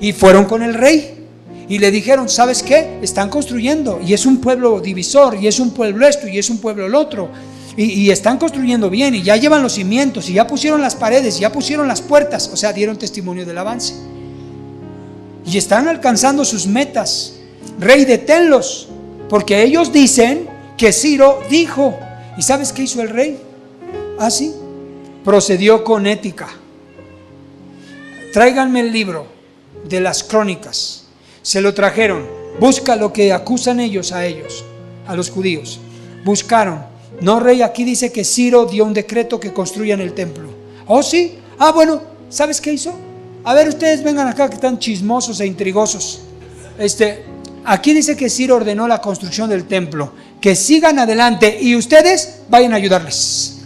Y fueron con el rey y le dijeron, ¿sabes qué? Están construyendo y es un pueblo divisor, y es un pueblo esto, y es un pueblo el otro. Y están construyendo bien, y ya llevan los cimientos, y ya pusieron las paredes, y ya pusieron las puertas. O sea, dieron testimonio del avance. Y están alcanzando sus metas. Rey, deténlos, porque ellos dicen que Ciro dijo. ¿Y sabes qué hizo el rey? Así, procedió con ética. Tráiganme el libro de las crónicas. Se lo trajeron. Busca lo que acusan ellos, a los judíos. Buscaron. No, rey, aquí dice que Ciro dio un decreto que construyan el templo. ¿Oh, sí? Ah, bueno, ¿sabes qué hizo? A ver, ustedes vengan acá que están chismosos e intrigosos. Aquí dice que Ciro ordenó la construcción del templo. Que sigan adelante y ustedes vayan a ayudarles.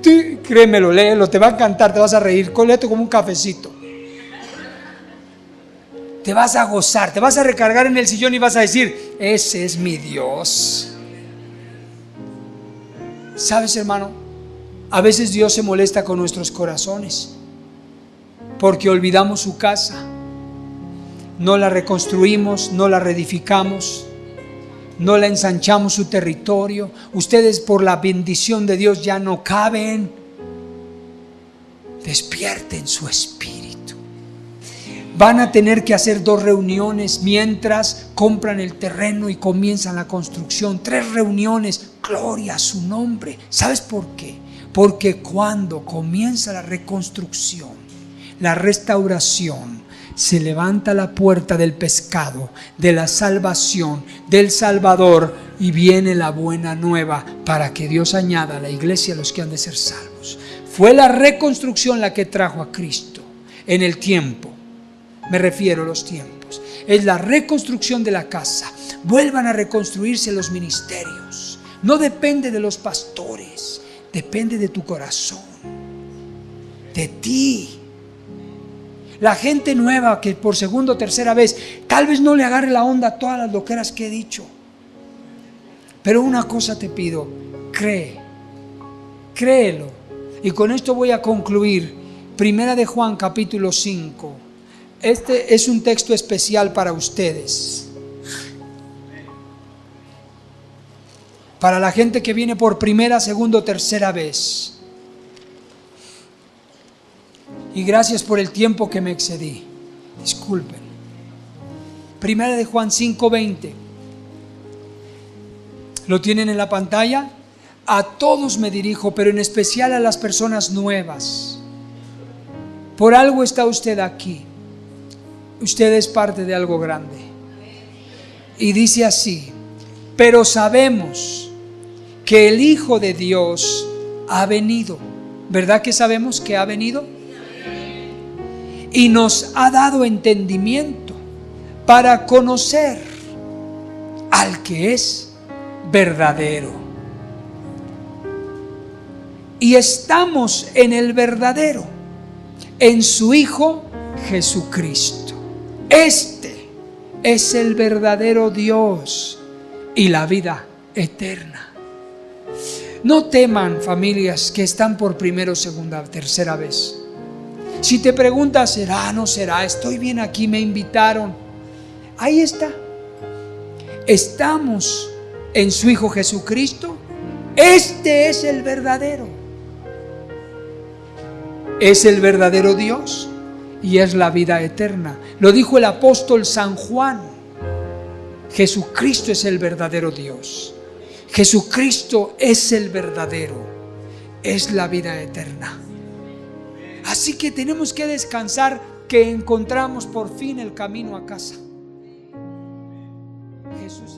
Tú, créemelo, léelo, te va a encantar, te vas a reír. Léete como un cafecito. Te vas a gozar, te vas a recargar en el sillón y vas a decir, ese es mi Dios. ¿Sabes, hermano? A veces Dios se molesta con nuestros corazones porque olvidamos su casa, no la reconstruimos, no la reedificamos, no la ensanchamos su territorio. Ustedes, por la bendición de Dios, ya no caben. Despierten su espíritu. Van a tener que hacer 2 reuniones mientras compran el terreno y comienzan la construcción. 3 reuniones, gloria a su nombre. ¿Sabes por qué? Porque cuando comienza la reconstrucción, la restauración, se levanta la puerta del pescado, de la salvación, del Salvador, y viene la buena nueva para que Dios añada a la iglesia a los que han de ser salvos. Fue la reconstrucción la que trajo a Cristo en el tiempo. Me refiero a los tiempos. Es la reconstrucción de la casa. Vuelvan a reconstruirse los ministerios. No depende de los pastores, depende de tu corazón, de ti. La gente nueva que por segunda o tercera vez tal vez no le agarre la onda a todas las loqueras que he dicho. Pero una cosa te pido, créelo. Y con esto voy a concluir. Primera de Juan, capítulo 5. Este es un texto especial para ustedes. Para la gente que viene por primera, segunda o tercera vez. Y gracias por el tiempo que me excedí. Disculpen. Primera de Juan 5:20. ¿Lo tienen en la pantalla? A todos me dirijo, pero en especial a las personas nuevas. Por algo está usted aquí. Usted es parte de algo grande. Y dice así: pero sabemos que el Hijo de Dios ha venido. ¿Verdad que sabemos que ha venido? Y nos ha dado entendimiento para conocer al que es verdadero. Y estamos en el verdadero, en su Hijo Jesucristo. Este es el verdadero Dios y la vida eterna. No teman, familias que están por primera, segunda, tercera vez. Si te preguntas, ¿será, no será? Estoy bien aquí, me invitaron. Ahí está. Estamos en su Hijo Jesucristo. Este es el verdadero. Es el verdadero Dios y es la vida eterna. Lo dijo el apóstol San Juan. Jesucristo es el verdadero Dios. Jesucristo es el verdadero. Es la vida eterna. Así que tenemos que descansar que encontramos por fin el camino a casa. Jesús